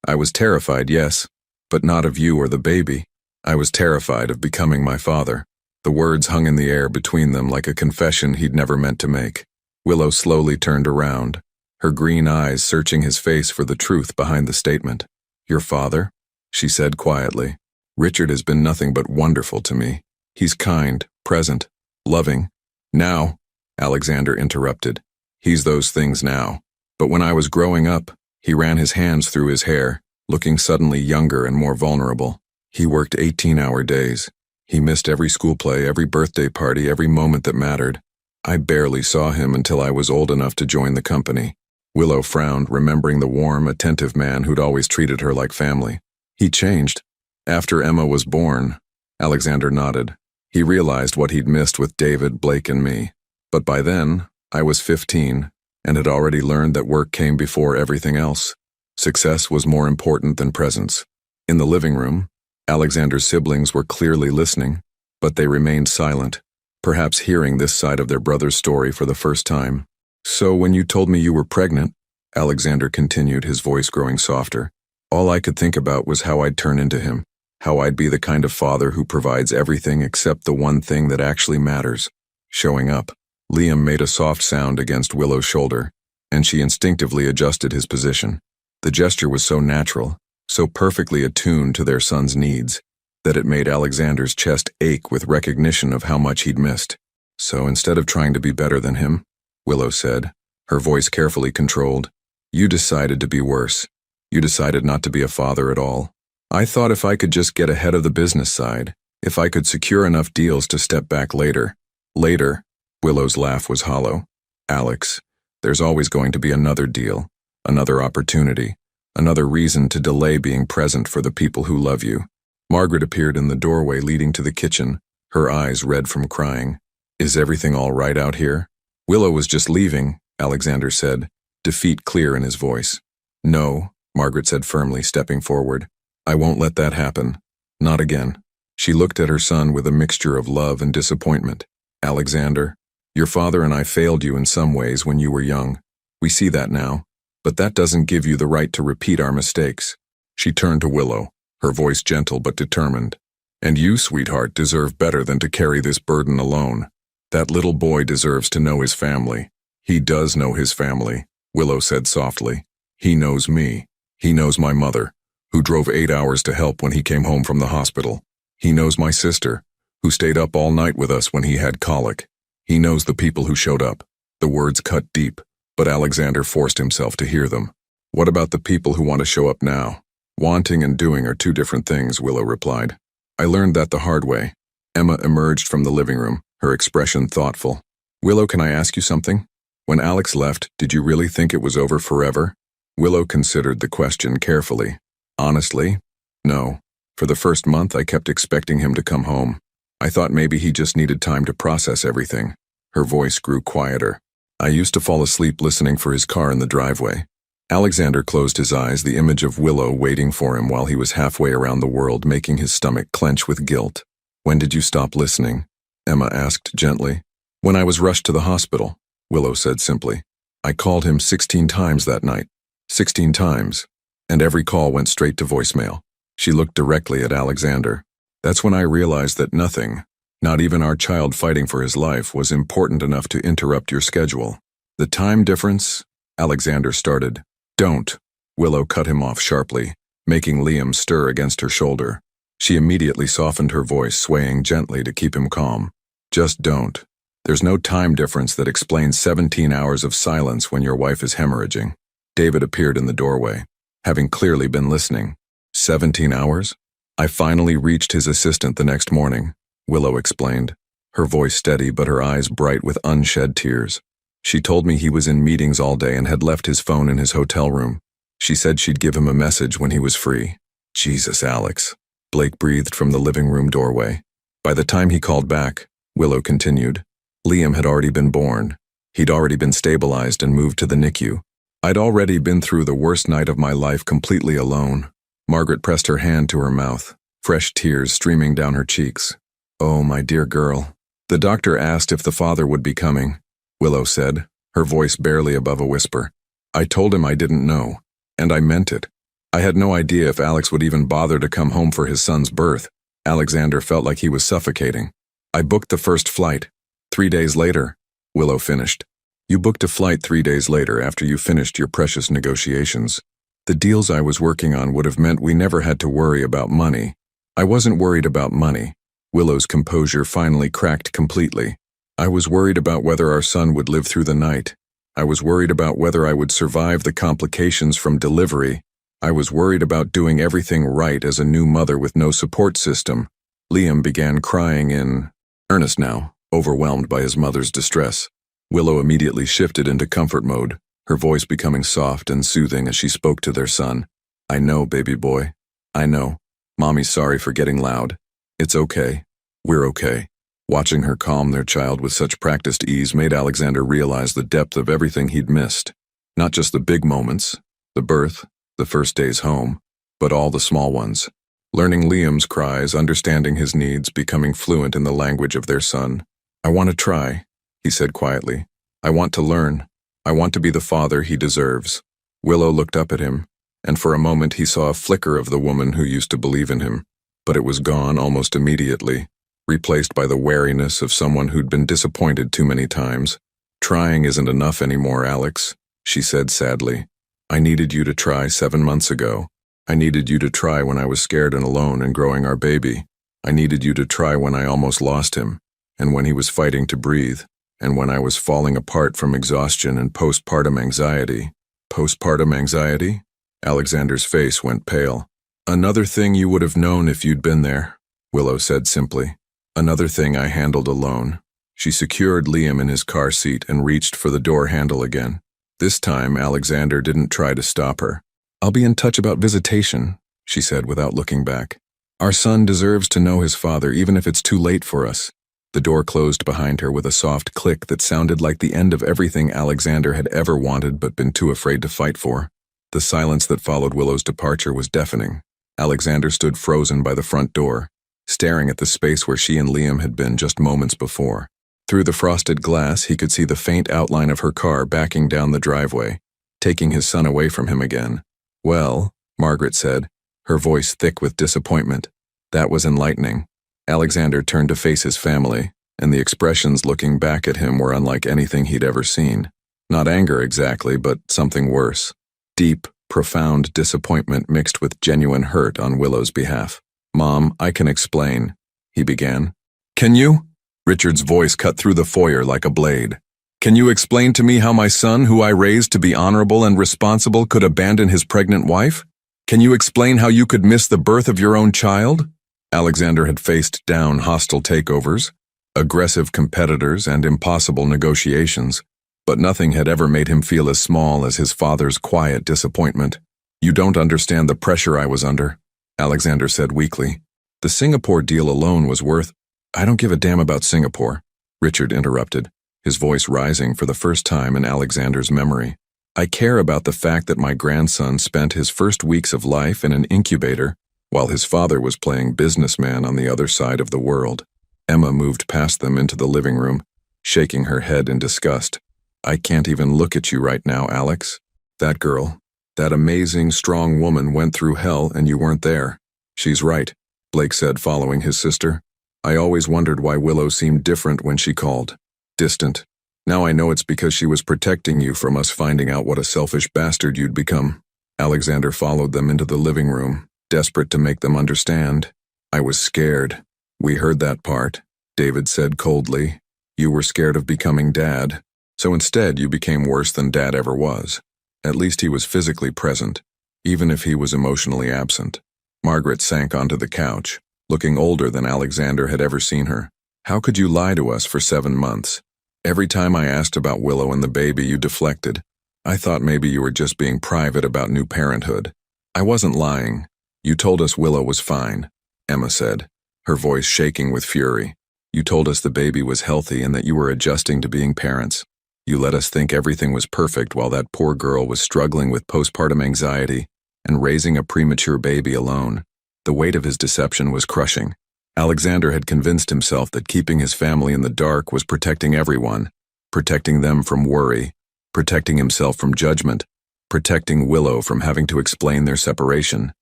A: I was terrified, yes, but not of you or the baby. I was terrified of becoming my father. The words hung in the air between them like a confession he'd never meant to make. Willow slowly turned around, her green eyes searching his face for the truth behind the statement. Your father? She said quietly. Richard has been nothing but wonderful to me. He's kind, present, loving. Now, Alexander interrupted. He's those things now. But when I was growing up, he ran his hands through his hair, looking suddenly younger and more vulnerable. He worked 18-hour days. He missed every school play, every birthday party, every moment that mattered. I barely saw him until I was old enough to join the company. Willow frowned, remembering the warm, attentive man who'd always treated her like family. He changed. After Emma was born, Alexander nodded. He realized what he'd missed with David, Blake, and me. But by then, I was 15, and had already learned that work came before everything else. Success was more important than presence. In the living room, Alexander's siblings were clearly listening, but they remained silent, perhaps hearing this side of their brother's story for the first time. "So when you told me you were pregnant," Alexander continued, his voice growing softer, "all I could think about was how I'd turn into him, how I'd be the kind of father who provides everything except the one thing that actually matters, showing up." Liam made a soft sound against Willow's shoulder, and she instinctively adjusted his position. The gesture was so natural, so perfectly attuned to their son's needs, that it made Alexander's chest ache with recognition of how much he'd missed. "So instead of trying to be better than him," Willow said, her voice carefully controlled, "you decided to be worse. You decided not to be a father at all. I thought if I could just get ahead of the business side, if I could secure enough deals to step back later." "Later?" Willow's laugh was hollow. "Alex, there's always going to be another deal, another opportunity, another reason to delay being present for the people who love you." Margaret appeared in the doorway leading to the kitchen, her eyes red from crying. "Is everything all right out here?" "Willow was just leaving," Alexander said, defeat clear in his voice. "No," Margaret said firmly, stepping forward. "I won't let that happen. Not again." She looked at her son with a mixture of love and disappointment. "Alexander, your father and I failed you in some ways when you were young. We see that now, but that doesn't give you the right to repeat our mistakes." She turned to Willow, her voice gentle but determined. "And you, sweetheart, deserve better than to carry this burden alone. That little boy deserves to know his family." "He does know his family," Willow said softly. "He knows me. He knows my mother, who drove 8 hours to help when he came home from the hospital. He knows my sister, who stayed up all night with us when he had colic. He knows the people who showed up." The words cut deep, but Alexander forced himself to hear them. "What about the people who want to show up now?" "Wanting and doing are two different things," Willow replied. "I learned that the hard way." Emma emerged from the living room, her expression thoughtful. "Willow, can I ask you something? When Alex left, did you really think it was over forever?" Willow considered the question carefully. "Honestly, no. For the first month, I kept expecting him to come home. I thought maybe he just needed time to process everything." Her voice grew quieter. "I used to fall asleep listening for his car in the driveway." Alexander closed his eyes, the image of Willow waiting for him while he was halfway around the world, making his stomach clench with guilt. "When did you stop listening?" Emma asked gently. "When I was rushed to the hospital," Willow said simply. "I called him 16 times that night. 16 times. And every call went straight to voicemail." She looked directly at Alexander. "That's when I realized that nothing, not even our child fighting for his life, was important enough to interrupt your schedule." "The time difference?" Alexander started. "Don't." Willow cut him off sharply, making Liam stir against her shoulder. She immediately softened her voice, swaying gently to keep him calm. "Just don't. There's no time difference that explains 17 hours of silence when your wife is hemorrhaging." David appeared in the doorway, having clearly been listening. 17 hours? "I finally reached his assistant the next morning," Willow explained, her voice steady but her eyes bright with unshed tears. "She told me he was in meetings all day and had left his phone in his hotel room. She said she'd give him a message when he was free." "Jesus, Alex," Blake breathed from the living room doorway. "By the time he called back," Willow continued, "Liam had already been born. He'd already been stabilized and moved to the NICU. I'd already been through the worst night of my life completely alone." Margaret pressed her hand to her mouth, fresh tears streaming down her cheeks. "Oh, my dear girl." "The doctor asked if the father would be coming," Willow said, her voice barely above a whisper. "I told him I didn't know, and I meant it. I had no idea if Alex would even bother to come home for his son's birth." Alexander felt like he was suffocating. "I booked the first flight. 3 days later," Willow finished. "You booked a flight 3 days later after you finished your precious negotiations. The deals I was working on would have meant we never had to worry about money." "I wasn't worried about money." Willow's composure finally cracked completely. "I was worried about whether our son would live through the night. I was worried about whether I would survive the complications from delivery. I was worried about doing everything right as a new mother with no support system." Liam began crying in earnest now, overwhelmed by his mother's distress. Willow immediately shifted into comfort mode, her voice becoming soft and soothing as she spoke to their son. I know, baby boy. I know. Mommy's sorry for getting loud. It's okay. We're okay. Watching her calm their child with such practiced ease made Alexander realize the depth of everything he'd missed. Not just the big moments, the birth, the first days home, but all the small ones. Learning Liam's cries, understanding his needs, becoming fluent in the language of their son. I want to try, he said quietly. I want to learn. I want to be the father he deserves. Willow looked up at him, and for a moment he saw a flicker of the woman who used to believe in him, but it was gone almost immediately, replaced by the wariness of someone who'd been disappointed too many times. Trying isn't enough anymore, Alex, she said sadly. I needed you to try 7 months ago. I needed you to try when I was scared and alone and growing our baby. I needed you to try when I almost lost him, and when he was fighting to breathe, and when I was falling apart from exhaustion and postpartum anxiety. Postpartum anxiety? Alexander's face went pale. Another thing you would have known if you'd been there, Willow said simply. Another thing I handled alone. She secured Liam in his car seat and reached for the door handle again. This time, Alexander didn't try to stop her. I'll be in touch about visitation, she said without looking back. Our son deserves to know his father even if it's too late for us. The door closed behind her with a soft click that sounded like the end of everything Alexander had ever wanted but been too afraid to fight for. The silence that followed Willow's departure was deafening. Alexander stood frozen by the front door, staring at the space where she and Liam had been just moments before. Through the frosted glass, he could see the faint outline of her car backing down the driveway, taking his son away from him again. Well, Margaret said, her voice thick with disappointment. That was enlightening. Alexander turned to face his family, and the expressions looking back at him were unlike anything he'd ever seen. Not anger exactly, but something worse. Deep, profound disappointment mixed with genuine hurt on Willow's behalf. Mom, I can explain, he began. Can you? Richard's voice cut through the foyer like a blade. Can you explain to me how my son, who I raised to be honorable and responsible, could abandon his pregnant wife? Can you explain how you could miss the birth of your own child? Alexander had faced down hostile takeovers, aggressive competitors, and impossible negotiations, but nothing had ever made him feel as small as his father's quiet disappointment. You don't understand the pressure I was under, Alexander said weakly. The Singapore deal alone was worth— I don't give a damn about Singapore, Richard interrupted, his voice rising for the first time in Alexander's memory. I care about the fact that my grandson spent his first weeks of life in an incubator while his father was playing businessman on the other side of the world. Emma moved past them into the living room, shaking her head in disgust. I can't even look at you right now, Alex. That girl, that amazing, strong woman went through hell and you weren't there. She's right, Blake said, following his sister. I always wondered why Willow seemed different when she called. Distant. Now I know it's because she was protecting you from us finding out what a selfish bastard you'd become. Alexander followed them into the living room, desperate to make them understand. I was scared. We heard that part, David said coldly. You were scared of becoming Dad. So instead you became worse than Dad ever was. At least he was physically present, even if he was emotionally absent. Margaret sank onto the couch, looking older than Alexander had ever seen her. How could you lie to us for 7 months? Every time I asked about Willow and the baby, you deflected. I thought maybe you were just being private about new parenthood. I wasn't lying. You told us Willow was fine, Emma said, her voice shaking with fury. You told us the baby was healthy and that you were adjusting to being parents. You let us think everything was perfect while that poor girl was struggling with postpartum anxiety and raising a premature baby alone. The weight of his deception was crushing. Alexander had convinced himself that keeping his family in the dark was protecting everyone, protecting them from worry, protecting himself from judgment, protecting Willow from having to explain their separation.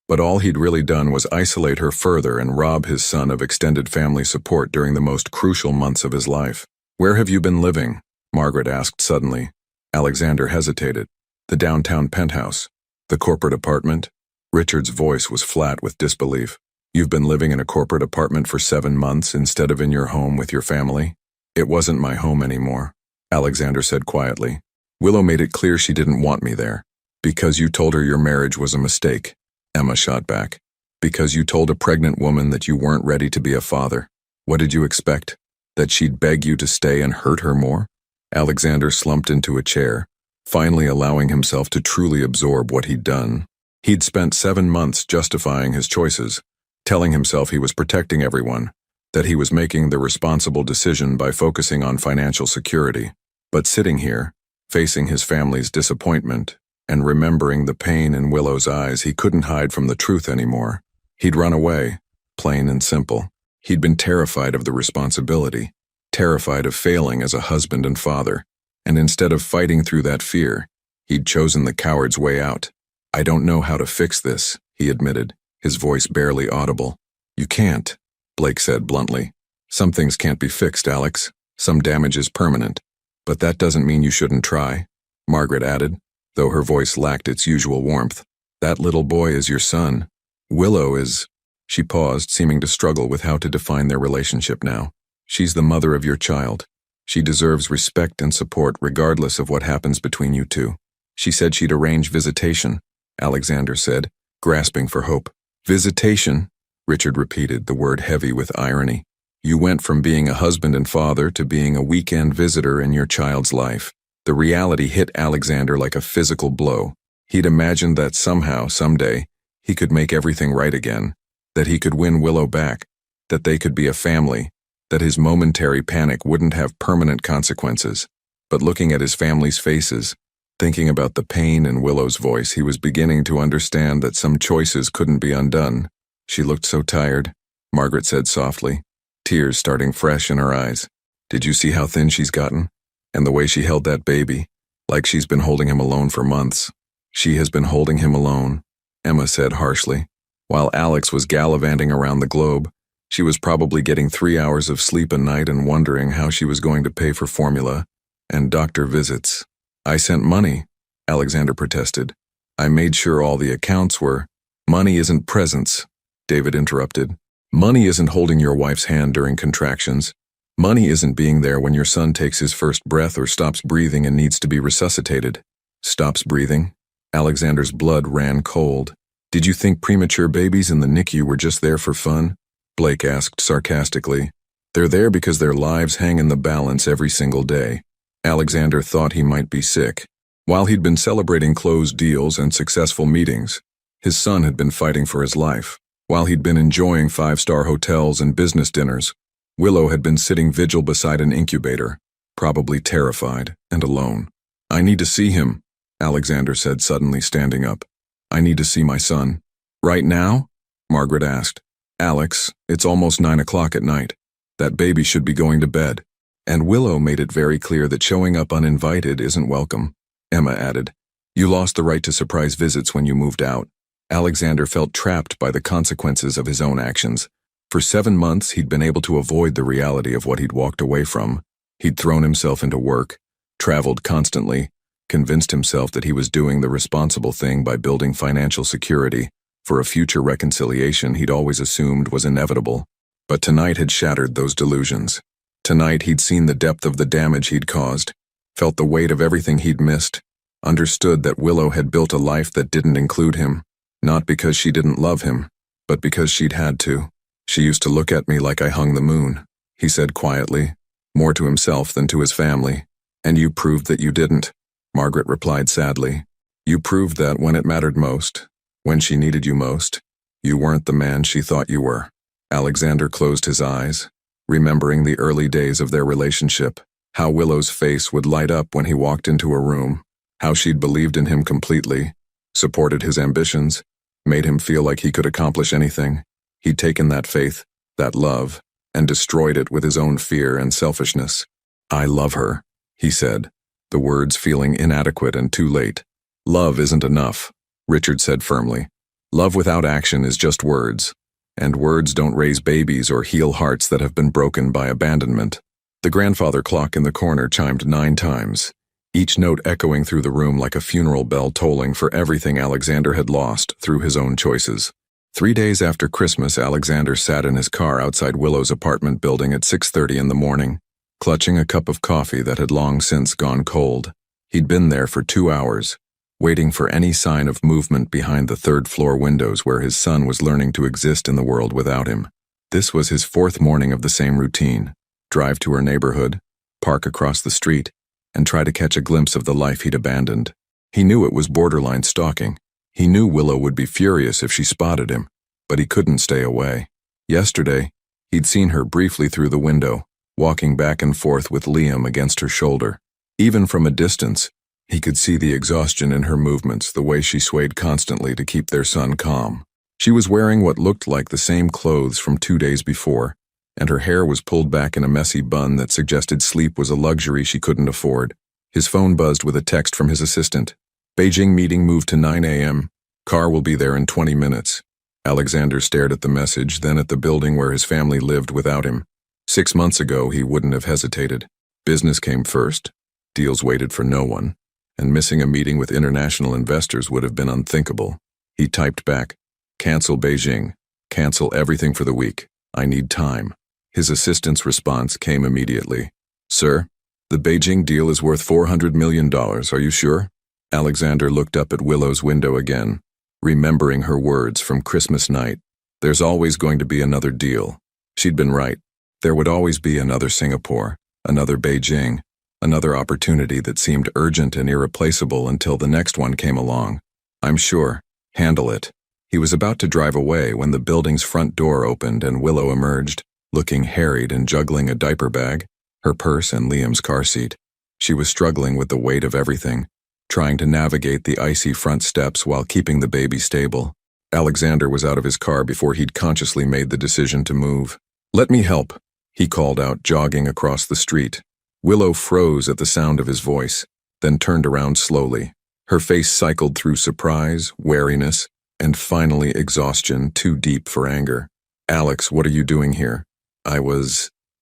A: But all he'd really done was isolate her further and rob his son of extended family support during the most crucial months of his life. Where have you been living? Margaret asked suddenly. Alexander hesitated. The downtown penthouse. The corporate apartment? Richard's voice was flat with disbelief. You've been living in a corporate apartment for 7 months instead of in your home with your family? It wasn't my home anymore, Alexander said quietly. Willow made it clear she didn't want me there. Because you told her your marriage was a mistake, Emma shot back. Because you told a pregnant woman that you weren't ready to be a father. What did you expect? That she'd beg you to stay and hurt her more? Alexander slumped into a chair, finally allowing himself to truly absorb what he'd done. He'd spent 7 months justifying his choices, telling himself he was protecting everyone, that he was making the responsible decision by focusing on financial security. But sitting here, facing his family's disappointment, and remembering the pain in Willow's eyes, he couldn't hide from the truth anymore. He'd run away, plain and simple. He'd been terrified of the responsibility, terrified of failing as a husband and father, and instead of fighting through that fear, he'd chosen the coward's way out. "I don't know how to fix this," he admitted, his voice barely audible. "You can't," Blake said bluntly. "Some things can't be fixed, Alex. Some damage is permanent. But that doesn't mean you shouldn't try," Margaret added, though her voice lacked its usual warmth. "That little boy is your son. Willow is—" She paused, seeming to struggle with how to define their relationship now. "She's the mother of your child. She deserves respect and support regardless of what happens between you two." "She said she'd arrange visitation," Alexander said, grasping for hope. "Visitation?" Richard repeated, the word heavy with irony. "You went from being a husband and father to being a weekend visitor in your child's life." The reality hit Alexander like a physical blow. He'd imagined that somehow, someday, he could make everything right again, that he could win Willow back, that they could be a family, that his momentary panic wouldn't have permanent consequences. But looking at his family's faces, thinking about the pain in Willow's voice, he was beginning to understand that some choices couldn't be undone. "She looked so tired," Margaret said softly, tears starting fresh in her eyes. "Did you see how thin she's gotten? And the way she held that baby, like she's been holding him alone for months." "She has been holding him alone," Emma said harshly. "While Alex was gallivanting around the globe, she was probably getting 3 hours of sleep a night and wondering how she was going to pay for formula and doctor visits." "I sent money," Alexander protested. "I made sure all the accounts were—" "Money isn't presents," David interrupted. "Money isn't holding your wife's hand during contractions. Money isn't being there when your son takes his first breath or stops breathing and needs to be resuscitated." "Stops breathing?" Alexander's blood ran cold. "Did you think premature babies in the NICU were just there for fun?" Blake asked sarcastically. "They're there because their lives hang in the balance every single day." Alexander thought he might be sick. While he'd been celebrating closed deals and successful meetings, his son had been fighting for his life. While he'd been enjoying 5-star hotels and business dinners, Willow had been sitting vigil beside an incubator, probably terrified and alone. "I need to see him," Alexander said, suddenly standing up. "I need to see my son." "Right now?" Margaret asked. "Alex, it's almost 9 o'clock at night. That baby should be going to bed." "And Willow made it very clear that showing up uninvited isn't welcome," Emma added. "You lost the right to surprise visits when you moved out." Alexander felt trapped by the consequences of his own actions. For 7 months, he'd been able to avoid the reality of what he'd walked away from. He'd thrown himself into work, traveled constantly, convinced himself that he was doing the responsible thing by building financial security for a future reconciliation he'd always assumed was inevitable. But tonight had shattered those delusions. Tonight he'd seen the depth of the damage he'd caused, felt the weight of everything he'd missed, understood that Willow had built a life that didn't include him, not because she didn't love him, but because she'd had to. "She used to look at me like I hung the moon," he said quietly, more to himself than to his family. "And you proved that you didn't," Margaret replied sadly. "You proved that when it mattered most, when she needed you most, you weren't the man she thought you were." Alexander closed his eyes, remembering the early days of their relationship, how Willow's face would light up when he walked into a room, how she'd believed in him completely, supported his ambitions, made him feel like he could accomplish anything. He'd taken that faith, that love, and destroyed it with his own fear and selfishness. "I love her," he said, the words feeling inadequate and too late. "Love isn't enough," Richard said firmly. "Love without action is just words, and words don't raise babies or heal hearts that have been broken by abandonment." The grandfather clock in the corner chimed 9 times, each note echoing through the room like a funeral bell tolling for everything Alexander had lost through his own choices. 3 days after Christmas, Alexander sat in his car outside Willow's apartment building at 6:30 in the morning, clutching a cup of coffee that had long since gone cold. He'd been there for 2 hours, waiting for any sign of movement behind the 3rd-floor windows where his son was learning to exist in the world without him. This was his 4th morning of the same routine: drive to her neighborhood, park across the street, and try to catch a glimpse of the life he'd abandoned. He knew it was borderline stalking. He knew Willow would be furious if she spotted him, but he couldn't stay away. Yesterday, he'd seen her briefly through the window, walking back and forth with Liam against her shoulder. Even from a distance, he could see the exhaustion in her movements, the way she swayed constantly to keep their son calm. She was wearing what looked like the same clothes from 2 days before, and her hair was pulled back in a messy bun that suggested sleep was a luxury she couldn't afford. His phone buzzed with a text from his assistant. Beijing meeting moved to 9 a.m. Car will be there in 20 minutes. Alexander stared at the message, then at the building where his family lived without him. 6 months ago, he wouldn't have hesitated. Business came first. Deals waited for no one. And missing a meeting with international investors would have been unthinkable. He typed back, "Cancel Beijing. Cancel everything for the week. I need time." His assistant's response came immediately. "Sir, the Beijing deal is worth $400 million. Are you sure?" Alexander looked up at Willow's window again, remembering her words from Christmas night. There's always going to be another deal. She'd been right. There would always be another Singapore, another Beijing, another opportunity that seemed urgent and irreplaceable until the next one came along. "I'm sure. Handle it." He was about to drive away when the building's front door opened and Willow emerged, looking harried and juggling a diaper bag, her purse and Liam's car seat. She was struggling with the weight of everything, trying to navigate the icy front steps while keeping the baby stable. Alexander was out of his car before he'd consciously made the decision to move. "Let me help," he called out, jogging across the street. Willow froze at the sound of his voice, then turned around slowly. Her face cycled through surprise, wariness, and finally exhaustion too deep for anger. "Alex, what are you doing here?"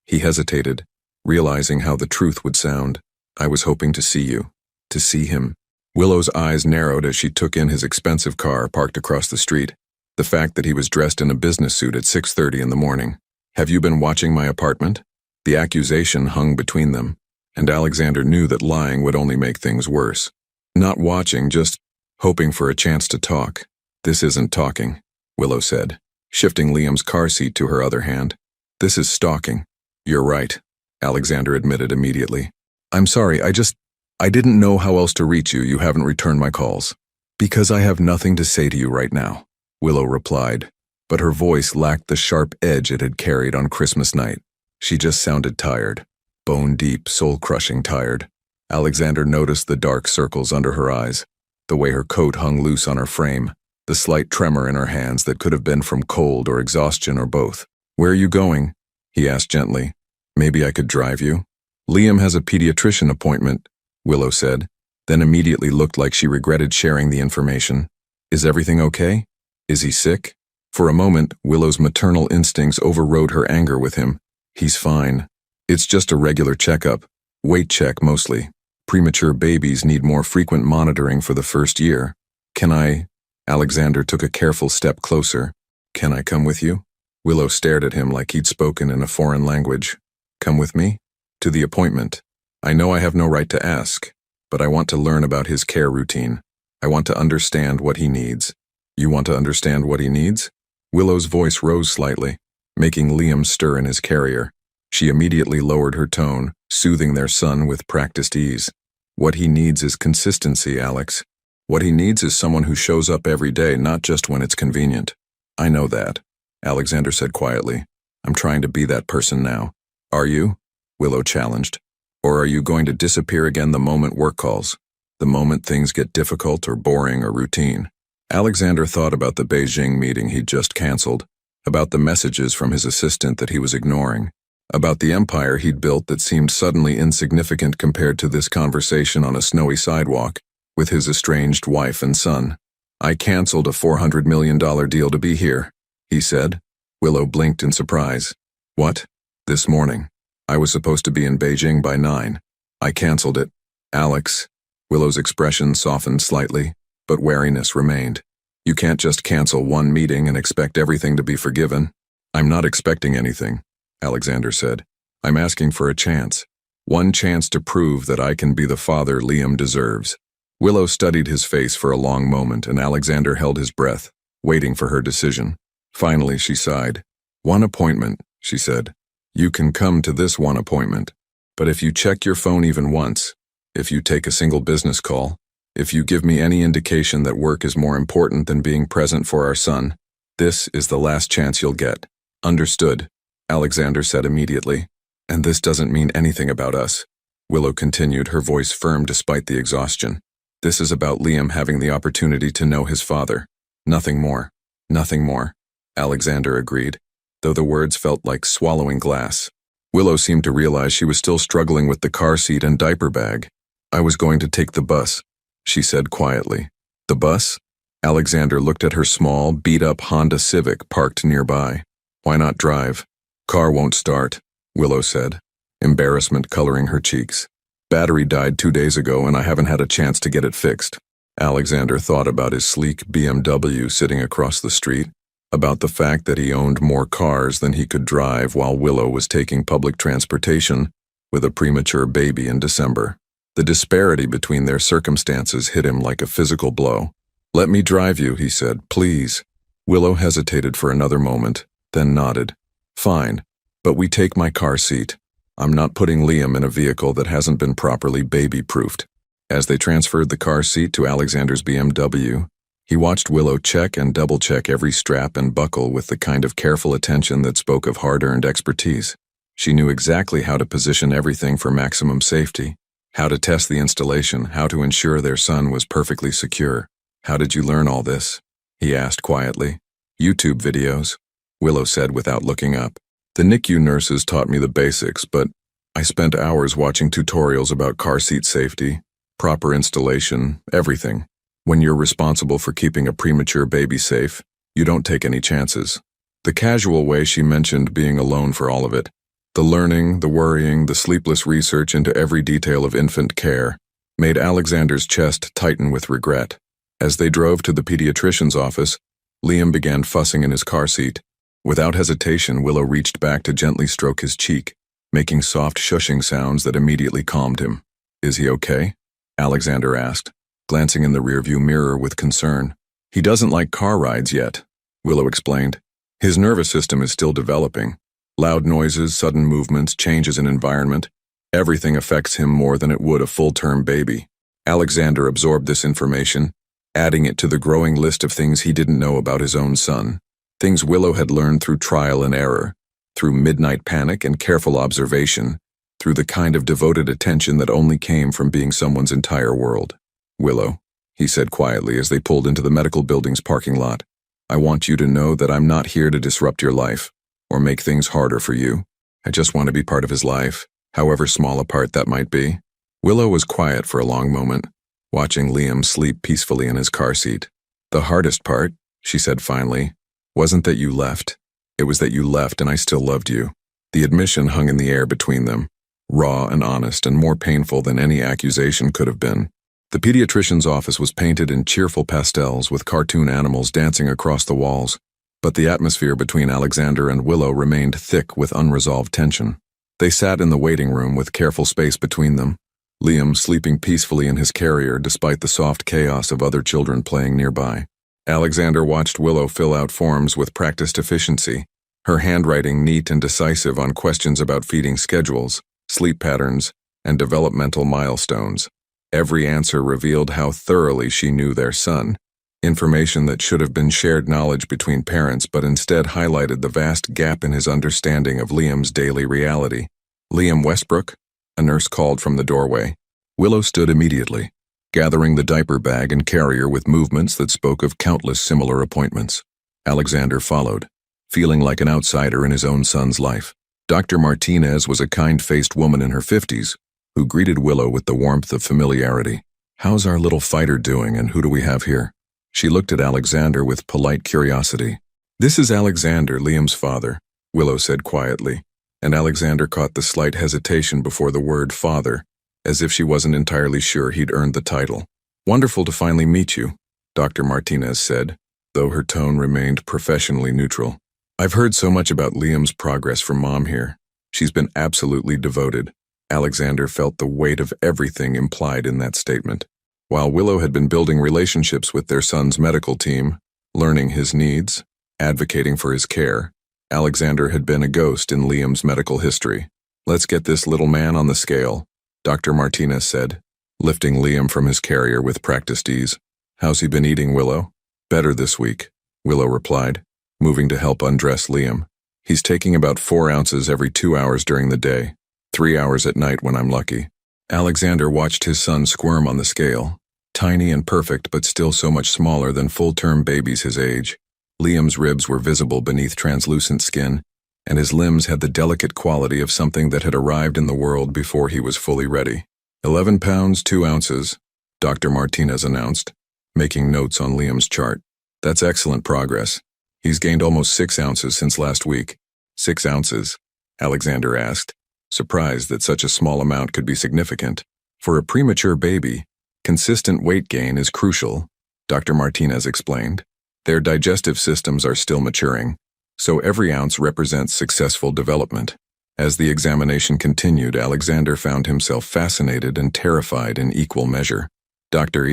A: He hesitated, realizing how the truth would sound. "I was hoping to see you." To see him. Willow's eyes narrowed as she took in his expensive car parked across the street. The fact that he was dressed in a business suit at 6:30 in the morning. "Have you been watching my apartment?" The accusation hung between them, and Alexander knew that lying would only make things worse. "Not watching, just hoping for a chance to talk." "This isn't talking," Willow said, shifting Liam's car seat to her other hand. "This is stalking." "You're right," Alexander admitted immediately. "I'm sorry, I didn't know how else to reach you. You haven't returned my calls." "Because I have nothing to say to you right now," Willow replied, but her voice lacked the sharp edge it had carried on Christmas night. She just sounded tired, bone-deep, soul-crushing tired. Alexander noticed the dark circles under her eyes, the way her coat hung loose on her frame, the slight tremor in her hands that could have been from cold or exhaustion or both. "Where are you going?" he asked gently. "Maybe I could drive you?" "Liam has a pediatrician appointment," Willow said, then immediately looked like she regretted sharing the information. "Is everything okay? Is he sick?" For a moment, Willow's maternal instincts overrode her anger with him. "He's fine. It's just a regular checkup. Weight check mostly. Premature babies need more frequent monitoring for the first year. Can I?" Alexander took a careful step closer. "Can I come with you?" Willow stared at him like he'd spoken in a foreign language. "Come with me?" "To the appointment. I know I have no right to ask, but I want to learn about his care routine. I want to understand what he needs." "You want to understand what he needs?" Willow's voice rose slightly, making Liam stir in his carrier. She immediately lowered her tone, soothing their son with practiced ease. "What he needs is consistency, Alex. What he needs is someone who shows up every day, not just when it's convenient." "I know that," Alexander said quietly. "I'm trying to be that person now." "Are you?" Willow challenged. "Or are you going to disappear again the moment work calls? The moment things get difficult or boring or routine?" Alexander thought about the Beijing meeting he'd just canceled, about the messages from his assistant that he was ignoring, about the empire he'd built that seemed suddenly insignificant compared to this conversation on a snowy sidewalk with his estranged wife and son. "I canceled a $400 million deal to be here," he said. Willow blinked in surprise. "What?" "This morning. I was supposed to be in Beijing by 9. I canceled it." "Alex." Willow's expression softened slightly, but wariness remained. "You can't just cancel one meeting and expect everything to be forgiven." "I'm not expecting anything," Alexander said. "I'm asking for a chance. One chance to prove that I can be the father Liam deserves." Willow studied his face for a long moment, and Alexander held his breath, waiting for her decision. Finally, she sighed. "One appointment," she said. "You can come to this one appointment. But if you check your phone even once, If you take a single business call, if you give me any indication that work is more important than being present for our son, this is the last chance you'll get. Understood, Alexander said immediately. And this doesn't mean anything about us. Willow continued, her voice firm despite the exhaustion. This is about Liam having the opportunity to know his father. Nothing more. Nothing more. Alexander agreed, though the words felt like swallowing glass. Willow seemed to realize she was still struggling with the car seat and diaper bag. I was going to take the bus, she said quietly. The bus? Alexander looked at her small, beat-up Honda Civic parked nearby. Why not drive? Car won't start, Willow said, embarrassment coloring her cheeks. Battery died 2 days ago and I haven't had a chance to get it fixed. Alexander thought about his sleek BMW sitting across the street, about the fact that he owned more cars than he could drive while Willow was taking public transportation with a premature baby in December. The disparity between their circumstances hit him like a physical blow. Let me drive you, he said, please. Willow hesitated for another moment, then nodded. Fine, but we take my car seat. I'm not putting Liam in a vehicle that hasn't been properly baby-proofed. As they transferred the car seat to Alexander's BMW, he watched Willow check and double-check every strap and buckle with the kind of careful attention that spoke of hard-earned expertise. She knew exactly how to position everything for maximum safety, how to test the installation, how to ensure their son was perfectly secure. How did you learn all this? He asked quietly. YouTube videos, Willow said without looking up. The NICU nurses taught me the basics, but I spent hours watching tutorials about car seat safety, proper installation, everything. When you're responsible for keeping a premature baby safe, you don't take any chances. The casual way she mentioned being alone for all of it, the learning, the worrying, the sleepless research into every detail of infant care, made Alexander's chest tighten with regret. As they drove to the pediatrician's office, Liam began fussing in his car seat. Without hesitation, Willow reached back to gently stroke his cheek, making soft shushing sounds that immediately calmed him. Is he okay? Alexander asked, glancing in the rearview mirror with concern. He doesn't like car rides yet, Willow explained. His nervous system is still developing. Loud noises, sudden movements, changes in environment. Everything affects him more than it would a full-term baby. Alexander absorbed this information, adding it to the growing list of things he didn't know about his own son. Things Willow had learned through trial and error, through midnight panic and careful observation, through the kind of devoted attention that only came from being someone's entire world. Willow, he said quietly as they pulled into the medical building's parking lot, I want you to know that I'm not here to disrupt your life or make things harder for you. I just want to be part of his life, however small a part that might be. Willow was quiet for a long moment, watching Liam sleep peacefully in his car seat. The hardest part, she said finally, wasn't that you left. It was that you left and I still loved you. The admission hung in the air between them, raw and honest and more painful than any accusation could have been. The pediatrician's office was painted in cheerful pastels with cartoon animals dancing across the walls, but the atmosphere between Alexander and Willow remained thick with unresolved tension. They sat in the waiting room with careful space between them, Liam sleeping peacefully in his carrier despite the soft chaos of other children playing nearby. Alexander watched Willow fill out forms with practiced efficiency, her handwriting neat and decisive on questions about feeding schedules, sleep patterns, and developmental milestones. Every answer revealed how thoroughly she knew their son, information that should have been shared knowledge between parents but instead highlighted the vast gap in his understanding of Liam's daily reality. Liam Westbrook? A nurse called from the doorway. Willow stood immediately, gathering the diaper bag and carrier with movements that spoke of countless similar appointments. Alexander followed, feeling like an outsider in his own son's life. Dr. Martinez was a kind-faced woman in her 50s, who greeted Willow with the warmth of familiarity. How's our little fighter doing and who do we have here? She looked at Alexander with polite curiosity. This is Alexander, Liam's father, Willow said quietly, and Alexander caught the slight hesitation before the word father, as if she wasn't entirely sure he'd earned the title. Wonderful to finally meet you, Dr. Martinez said, though her tone remained professionally neutral. I've heard so much about Liam's progress from Mom here. She's been absolutely devoted. Alexander felt the weight of everything implied in that statement. While Willow had been building relationships with their son's medical team, learning his needs, advocating for his care, Alexander had been a ghost in Liam's medical history. Let's get this little man on the scale, Dr. Martinez said, lifting Liam from his carrier with practiced ease. "How's he been eating, Willow?" "Better this week," Willow replied, moving to help undress Liam. "He's taking about 4 ounces every 2 hours during the day, 3 hours at night when I'm lucky." Alexander watched his son squirm on the scale, tiny and perfect but still so much smaller than full-term babies his age. Liam's ribs were visible beneath translucent skin, and his limbs had the delicate quality of something that had arrived in the world before he was fully ready. 11 pounds, 2 ounces, Dr. Martinez announced, making notes on Liam's chart. "That's excellent progress. He's gained almost 6 ounces since last week." 6 ounces? Alexander asked, surprised that such a small amount could be significant. "For a premature baby, consistent weight gain is crucial," Dr. Martinez explained. "Their digestive systems are still maturing, so every ounce represents successful development." As the examination continued, Alexander found himself fascinated and terrified in equal measure. Dr.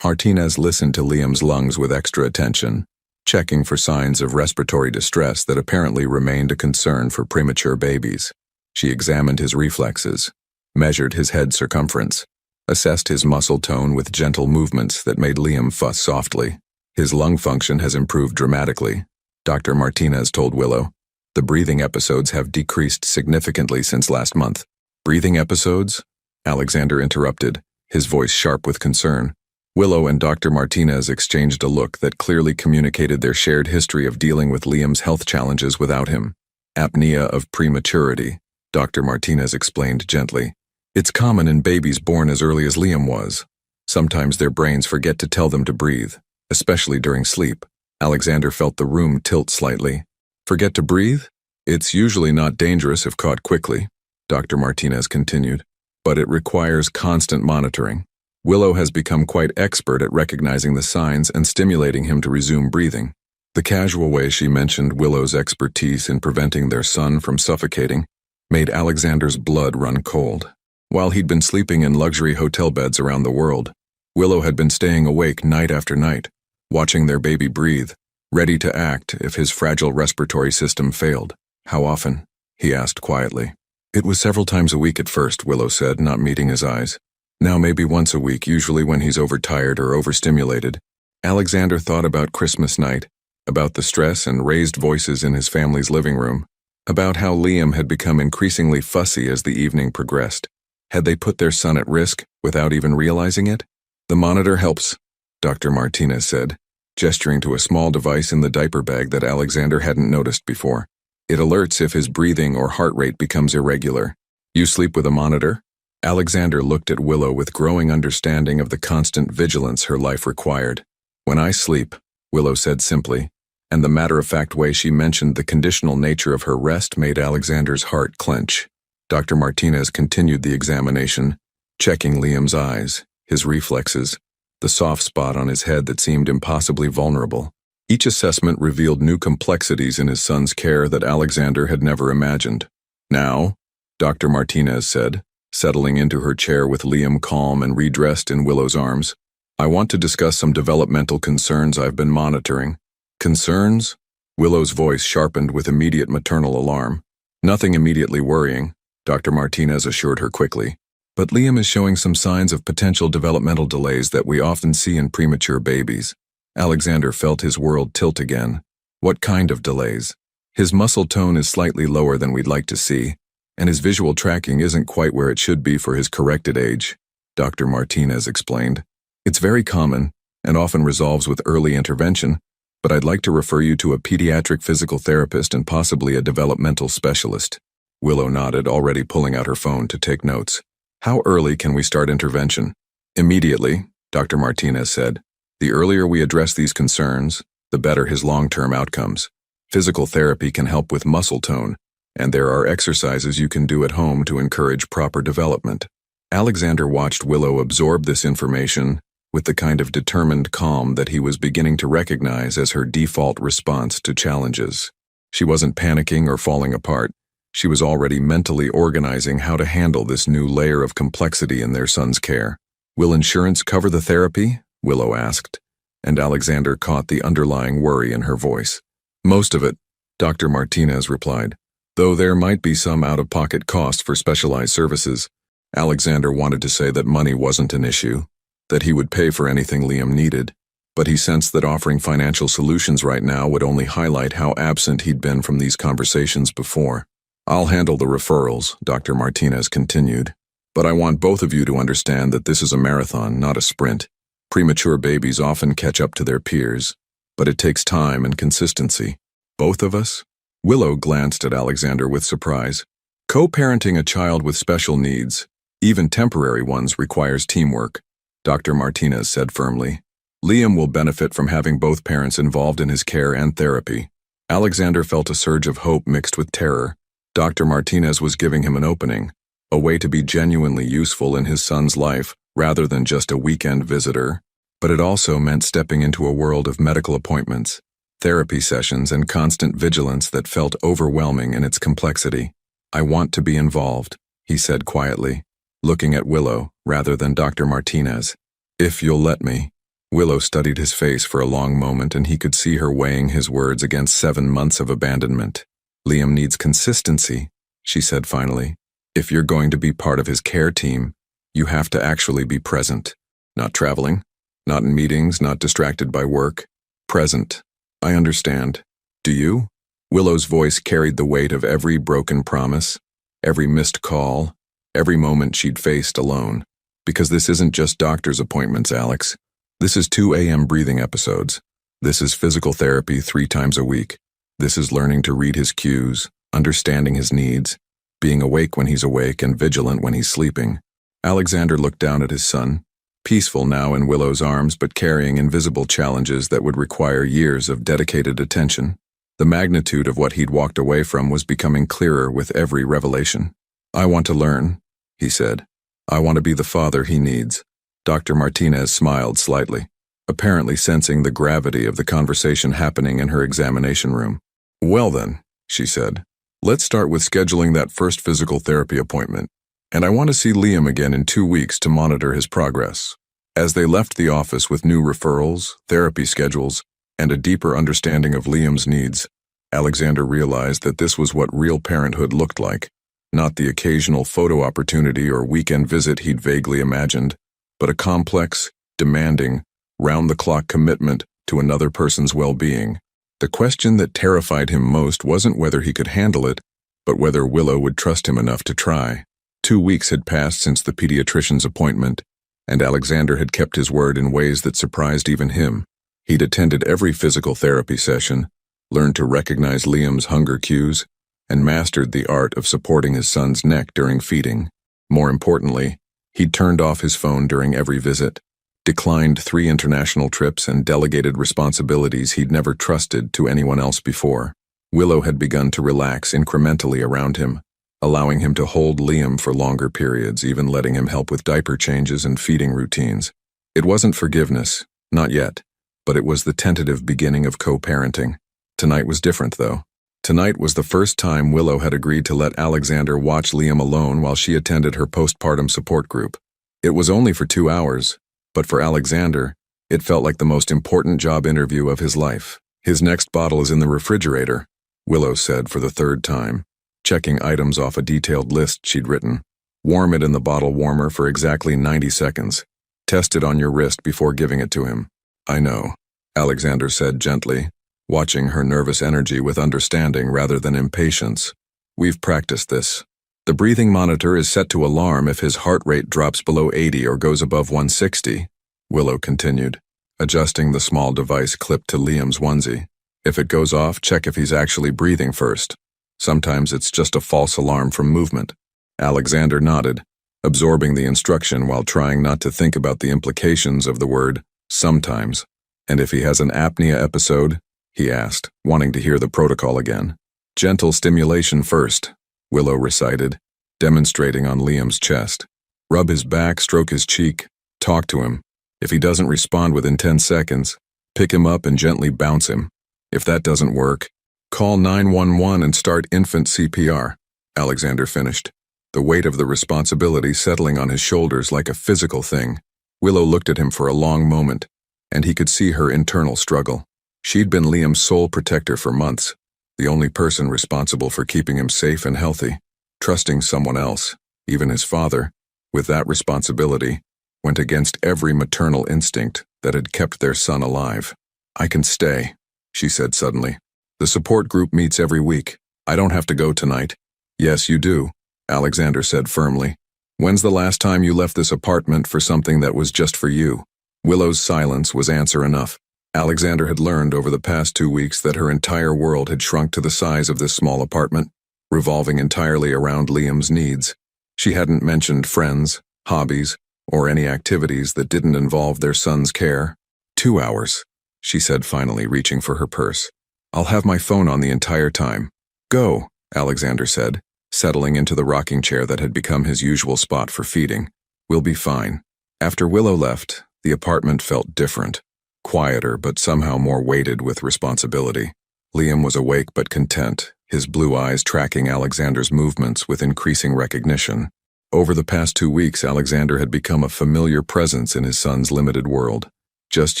A: Martinez listened to Liam's lungs with extra attention, checking for signs of respiratory distress that apparently remained a concern for premature babies. She examined his reflexes, measured his head circumference, assessed his muscle tone with gentle movements that made Liam fuss softly. "His lung function has improved dramatically," Dr. Martinez told Willow. "The breathing episodes have decreased significantly since last month." "Breathing episodes?" Alexander interrupted, his voice sharp with concern. Willow and Dr. Martinez exchanged a look that clearly communicated their shared history of dealing with Liam's health challenges without him. "Apnea of prematurity," Dr. Martinez explained gently. "It's common in babies born as early as Liam was. Sometimes their brains forget to tell them to breathe, especially during sleep." Alexander felt the room tilt slightly. "Forget to breathe? It's usually not dangerous if caught quickly," Dr. Martinez continued, "but it requires constant monitoring. Willow has become quite expert at recognizing the signs and stimulating him to resume breathing." The casual way she mentioned Willow's expertise in preventing their son from suffocating made Alexander's blood run cold. While he'd been sleeping in luxury hotel beds around the world, Willow had been staying awake night after night, watching their baby breathe, ready to act if his fragile respiratory system failed. "How often?" he asked quietly. "It was several times a week at first," Willow said, not meeting his eyes. "Now maybe once a week, usually when he's overtired or overstimulated." Alexander thought about Christmas night, about the stress and raised voices in his family's living room, about how Liam had become increasingly fussy as the evening progressed. Had they put their son at risk without even realizing it? "The monitor helps," Dr. Martinez said, gesturing to a small device in the diaper bag that Alexander hadn't noticed before. "It alerts if his breathing or heart rate becomes irregular." "You sleep with a monitor?" Alexander looked at Willow with growing understanding of the constant vigilance her life required. "When I sleep," Willow said simply, and the matter-of-fact way she mentioned the conditional nature of her rest made Alexander's heart clench. Dr. Martinez continued the examination, checking Liam's eyes, his reflexes, the soft spot on his head that seemed impossibly vulnerable. Each assessment revealed new complexities in his son's care that Alexander had never imagined. "Now," Dr. Martinez said, settling into her chair with Liam calm and redressed in Willow's arms, "I want to discuss some developmental concerns I've been monitoring." "Concerns?" Willow's voice sharpened with immediate maternal alarm. "Nothing immediately worrying," Dr. Martinez assured her quickly. "But Liam is showing some signs of potential developmental delays that we often see in premature babies." Alexander felt his world tilt again. "What kind of delays?" "His muscle tone is slightly lower than we'd like to see, and his visual tracking isn't quite where it should be for his corrected age," Dr. Martinez explained. "It's very common and often resolves with early intervention, but I'd like to refer you to a pediatric physical therapist and possibly a developmental specialist." Willow nodded, already pulling out her phone to take notes. "How early can we start intervention?" "Immediately," Dr. Martinez said. "The earlier we address these concerns, the better his long-term outcomes. Physical therapy can help with muscle tone, and there are exercises you can do at home to encourage proper development." Alexander watched Willow absorb this information with the kind of determined calm that he was beginning to recognize as her default response to challenges. She wasn't panicking or falling apart. She was already mentally organizing how to handle this new layer of complexity in their son's care. "Will insurance cover the therapy?" Willow asked, and Alexander caught the underlying worry in her voice. "Most of it," Dr. Martinez replied, "though there might be some out-of-pocket cost for specialized services." Alexander wanted to say that money wasn't an issue, that he would pay for anything Liam needed, but he sensed that offering financial solutions right now would only highlight how absent he'd been from these conversations before. "I'll handle the referrals," Dr. Martinez continued, "but I want both of you to understand that this is a marathon, not a sprint. Premature babies often catch up to their peers, but it takes time and consistency. Both of us?" Willow glanced at Alexander with surprise. "Co-parenting a child with special needs, even temporary ones, requires teamwork," Dr. Martinez said firmly. "Liam will benefit from having both parents involved in his care and therapy." Alexander felt a surge of hope mixed with terror. Dr. Martinez was giving him an opening, a way to be genuinely useful in his son's life rather than just a weekend visitor. But it also meant stepping into a world of medical appointments, therapy sessions, and constant vigilance that felt overwhelming in its complexity. "I want to be involved," he said quietly, looking at Willow rather than Dr. Martinez. "If you'll let me." Willow studied his face for a long moment, and he could see her weighing his words against 7 months of abandonment. "Liam needs consistency," she said finally. "If you're going to be part of his care team, you have to actually be present. Not traveling, not in meetings, not distracted by work. Present. I understand. Do you?" Willow's voice carried the weight of every broken promise, every missed call, every moment she'd faced alone. "Because this isn't just doctor's appointments, Alex. This is 2 a.m. breathing episodes. This is physical therapy 3 times a week. This is learning to read his cues, understanding his needs, being awake when he's awake and vigilant when he's sleeping." Alexander looked down at his son, peaceful now in Willow's arms but carrying invisible challenges that would require years of dedicated attention. The magnitude of what he'd walked away from was becoming clearer with every revelation. "I want to learn," he said. "I want to be the father he needs." Dr. Martinez smiled slightly, apparently sensing the gravity of the conversation happening in her examination room. "Well then," she said, "let's start with scheduling that first physical therapy appointment. And I want to see Liam again in 2 weeks to monitor his progress." As they left the office with new referrals, therapy schedules, and a deeper understanding of Liam's needs, Alexander realized that this was what real parenthood looked like. Not the occasional photo opportunity or weekend visit he'd vaguely imagined, but a complex, demanding, round-the-clock commitment to another person's well-being. The question that terrified him most wasn't whether he could handle it, but whether Willow would trust him enough to try. 2 weeks had passed since the pediatrician's appointment, and Alexander had kept his word in ways that surprised even him. He'd attended every physical therapy session, learned to recognize Liam's hunger cues, and mastered the art of supporting his son's neck during feeding. More importantly, he'd turned off his phone during every visit, declined 3 international trips, and delegated responsibilities he'd never trusted to anyone else before. Willow had begun to relax incrementally around him, allowing him to hold Liam for longer periods, even letting him help with diaper changes and feeding routines. It wasn't forgiveness, not yet, but it was the tentative beginning of co-parenting. Tonight was different, though. Tonight was the first time Willow had agreed to let Alexander watch Liam alone while she attended her postpartum support group. It was only for 2 hours, but for Alexander, it felt like the most important job interview of his life. "His next bottle is in the refrigerator," Willow said for the 3rd time, checking items off a detailed list she'd written. "Warm it in the bottle warmer for exactly 90 seconds. Test it on your wrist before giving it to him." "I know," Alexander said gently, watching her nervous energy with understanding rather than impatience. "We've practiced this. The breathing monitor is set to alarm if his heart rate drops below 80 or goes above 160, Willow continued, adjusting the small device clipped to Liam's onesie. "If it goes off, check if he's actually breathing first. Sometimes it's just a false alarm from movement." Alexander nodded, absorbing the instruction while trying not to think about the implications of the word "sometimes." "And if he has an apnea episode?" he asked, wanting to hear the protocol again. "Gentle stimulation first," Willow recited, demonstrating on Liam's chest. "Rub his back, stroke his cheek, talk to him. If he doesn't respond within 10 seconds, pick him up and gently bounce him. If that doesn't work, call 911 and start infant CPR," Alexander finished, the weight of the responsibility settling on his shoulders like a physical thing. Willow looked at him for a long moment, and he could see her internal struggle. She'd been Liam's sole protector for months, the only person responsible for keeping him safe and healthy. Trusting someone else, even his father, With that responsibility, went against every maternal instinct that had kept their son alive. "I can stay," she said suddenly. "The support group meets every week. I don't have to go tonight." "Yes, you do," Alexander said firmly. "When's the last time you left this apartment for something that was just for you?" Willow's silence was answer enough. Alexander had learned over the past 2 weeks that her entire world had shrunk to the size of this small apartment, revolving entirely around Liam's needs. She hadn't mentioned friends, hobbies, or any activities that didn't involve their son's care. 2 hours, she said finally, reaching for her purse. "I'll have my phone on the entire time." "Go," Alexander said, settling into the rocking chair that had become his usual spot for feeding. "We'll be fine." After Willow left, the apartment felt different, quieter but somehow more weighted with responsibility. Liam was awake but content, his blue eyes tracking Alexander's movements with increasing recognition. Over the past 2 weeks, Alexander had become a familiar presence in his son's limited world. "Just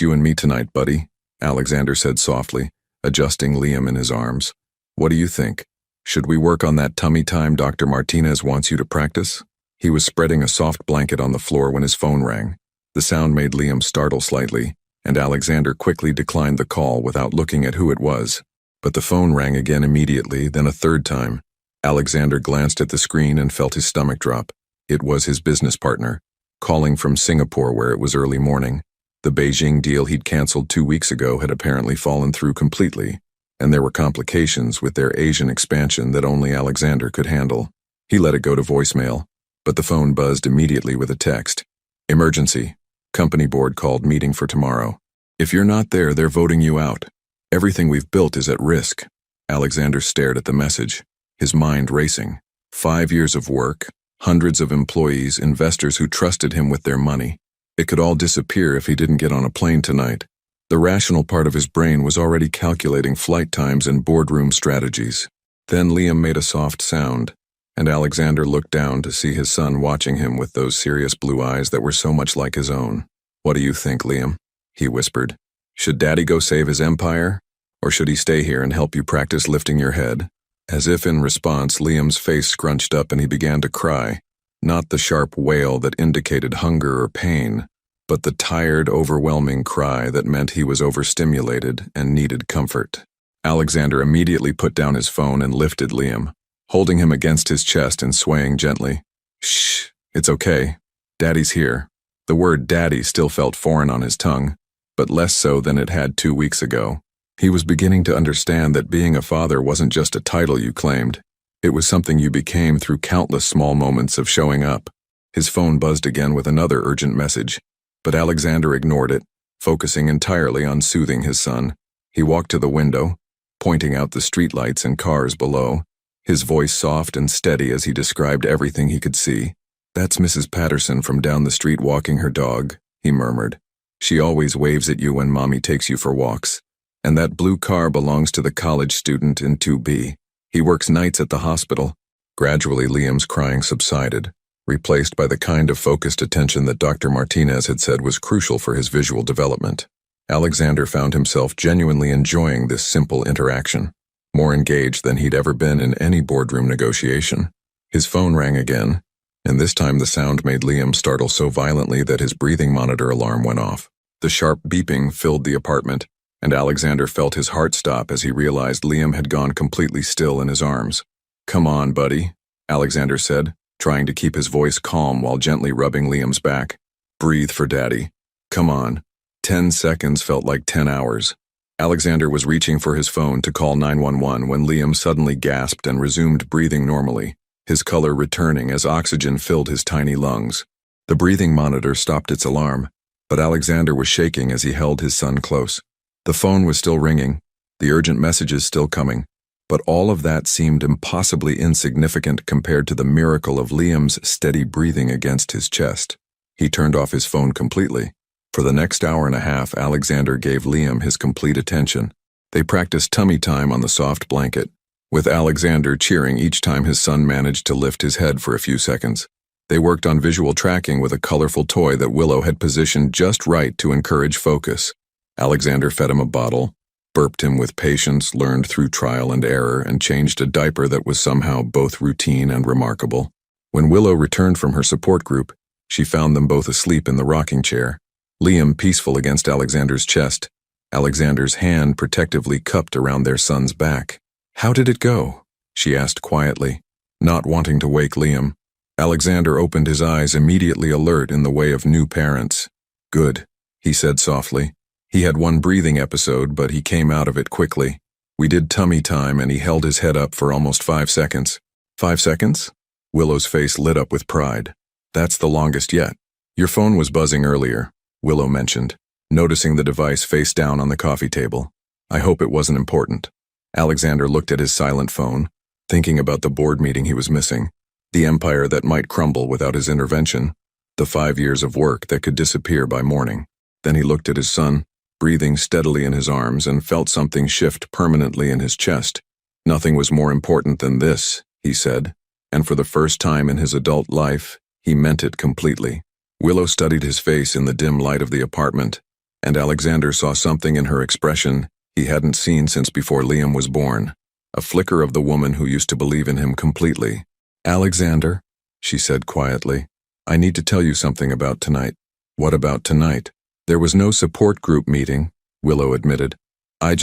A: you and me tonight, buddy," Alexander said softly, adjusting Liam in his arms. "What do you think? Should we work on that tummy time Dr. Martinez wants you to practice?" He was spreading a soft blanket on the floor when his phone rang. The sound made Liam startle slightly, and Alexander quickly declined the call without looking at who it was. But the phone rang again immediately, then a third time. Alexander glanced at the screen and felt his stomach drop. It was his business partner, calling from Singapore where it was early morning. The Beijing deal he'd canceled 2 weeks ago had apparently fallen through completely, and there were complications with their Asian expansion that only Alexander could handle. He let it go to voicemail, but the phone buzzed immediately with a text. "Emergency. Company board called, meeting for tomorrow. If you're not there, they're voting you out. Everything we've built is at risk." Alexander stared at the message, his mind racing. 5 years of work, hundreds of employees, investors who trusted him with their money. It could all disappear if he didn't get on a plane tonight. The rational part of his brain was already calculating flight times and boardroom strategies. Then Liam made a soft sound, and Alexander looked down to see his son watching him with those serious blue eyes that were so much like his own. "What do you think, Liam?" he whispered. "Should Daddy go save his empire, or should he stay here and help you practice lifting your head?" As if in response, Liam's face scrunched up and he began to cry. Not the sharp wail that indicated hunger or pain, but the tired, overwhelming cry that meant he was overstimulated and needed comfort. Alexander immediately put down his phone and lifted Liam, holding him against his chest and swaying gently. "Shh, it's okay. Daddy's here." The word daddy still felt foreign on his tongue, but less so than it had 2 weeks ago. He was beginning to understand that being a father wasn't just a title you claimed. It was something you became through countless small moments of showing up. His phone buzzed again with another urgent message, but Alexander ignored it, focusing entirely on soothing his son. He walked to the window, pointing out the streetlights and cars below, his voice soft and steady as he described everything he could see. "That's Mrs. Patterson from down the street walking her dog," he murmured. "She always waves at you when Mommy takes you for walks. And that blue car belongs to the college student in 2B. He works nights at the hospital." Gradually, Liam's crying subsided, replaced by the kind of focused attention that Dr. Martinez had said was crucial for his visual development. Alexander found himself genuinely enjoying this simple interaction, more engaged than he'd ever been in any boardroom negotiation. His phone rang again, and this time the sound made Liam startle so violently that his breathing monitor alarm went off. The sharp beeping filled the apartment, and Alexander felt his heart stop as he realized Liam had gone completely still in his arms. "Come on, buddy," Alexander said, trying to keep his voice calm while gently rubbing Liam's back. "Breathe for Daddy. Come on." 10 seconds felt like 10 hours. Alexander was reaching for his phone to call 911 when Liam suddenly gasped and resumed breathing normally, his color returning as oxygen filled his tiny lungs. The breathing monitor stopped its alarm, but Alexander was shaking as he held his son close. The phone was still ringing, the urgent messages still coming, but all of that seemed impossibly insignificant compared to the miracle of Liam's steady breathing against his chest. He turned off his phone completely. For the next hour and a half, Alexander gave Liam his complete attention. They practiced tummy time on the soft blanket, with Alexander cheering each time his son managed to lift his head for a few seconds. They worked on visual tracking with a colorful toy that Willow had positioned just right to encourage focus. Alexander fed him a bottle, burped him with patience learned through trial and error, and changed a diaper that was somehow both routine and remarkable. When Willow returned from her support group, She found them both asleep in the rocking chair, Liam peaceful against Alexander's chest, Alexander's hand protectively cupped around their son's back. "How did it go?" she asked quietly, not wanting to wake Liam. Alexander opened his eyes, immediately alert in the way of new parents. "Good," he said softly. He had one breathing episode, but he came out of it quickly. "We did tummy time," and he held his head up for almost 5 seconds. 5 seconds? Willow's face lit up with pride. "That's the longest yet." "Your phone was buzzing earlier," Willow mentioned, noticing the device face down on the coffee table. "I hope it wasn't important." Alexander looked at his silent phone, thinking about the board meeting he was missing, the empire that might crumble without his intervention, the 5 years of work that could disappear by morning. Then he looked at his son, breathing steadily in his arms, and felt something shift permanently in his chest. "Nothing was more important than this," he said, and for the first time in his adult life, he meant it completely. Willow studied his face in the dim light of the apartment, and Alexander saw something in her expression he hadn't seen since before Liam was born, a flicker of the woman who used to believe in him completely. "Alexander," she said quietly, "I need to tell you something about tonight." "What about tonight?" "There was no support group meeting," Willow admitted. I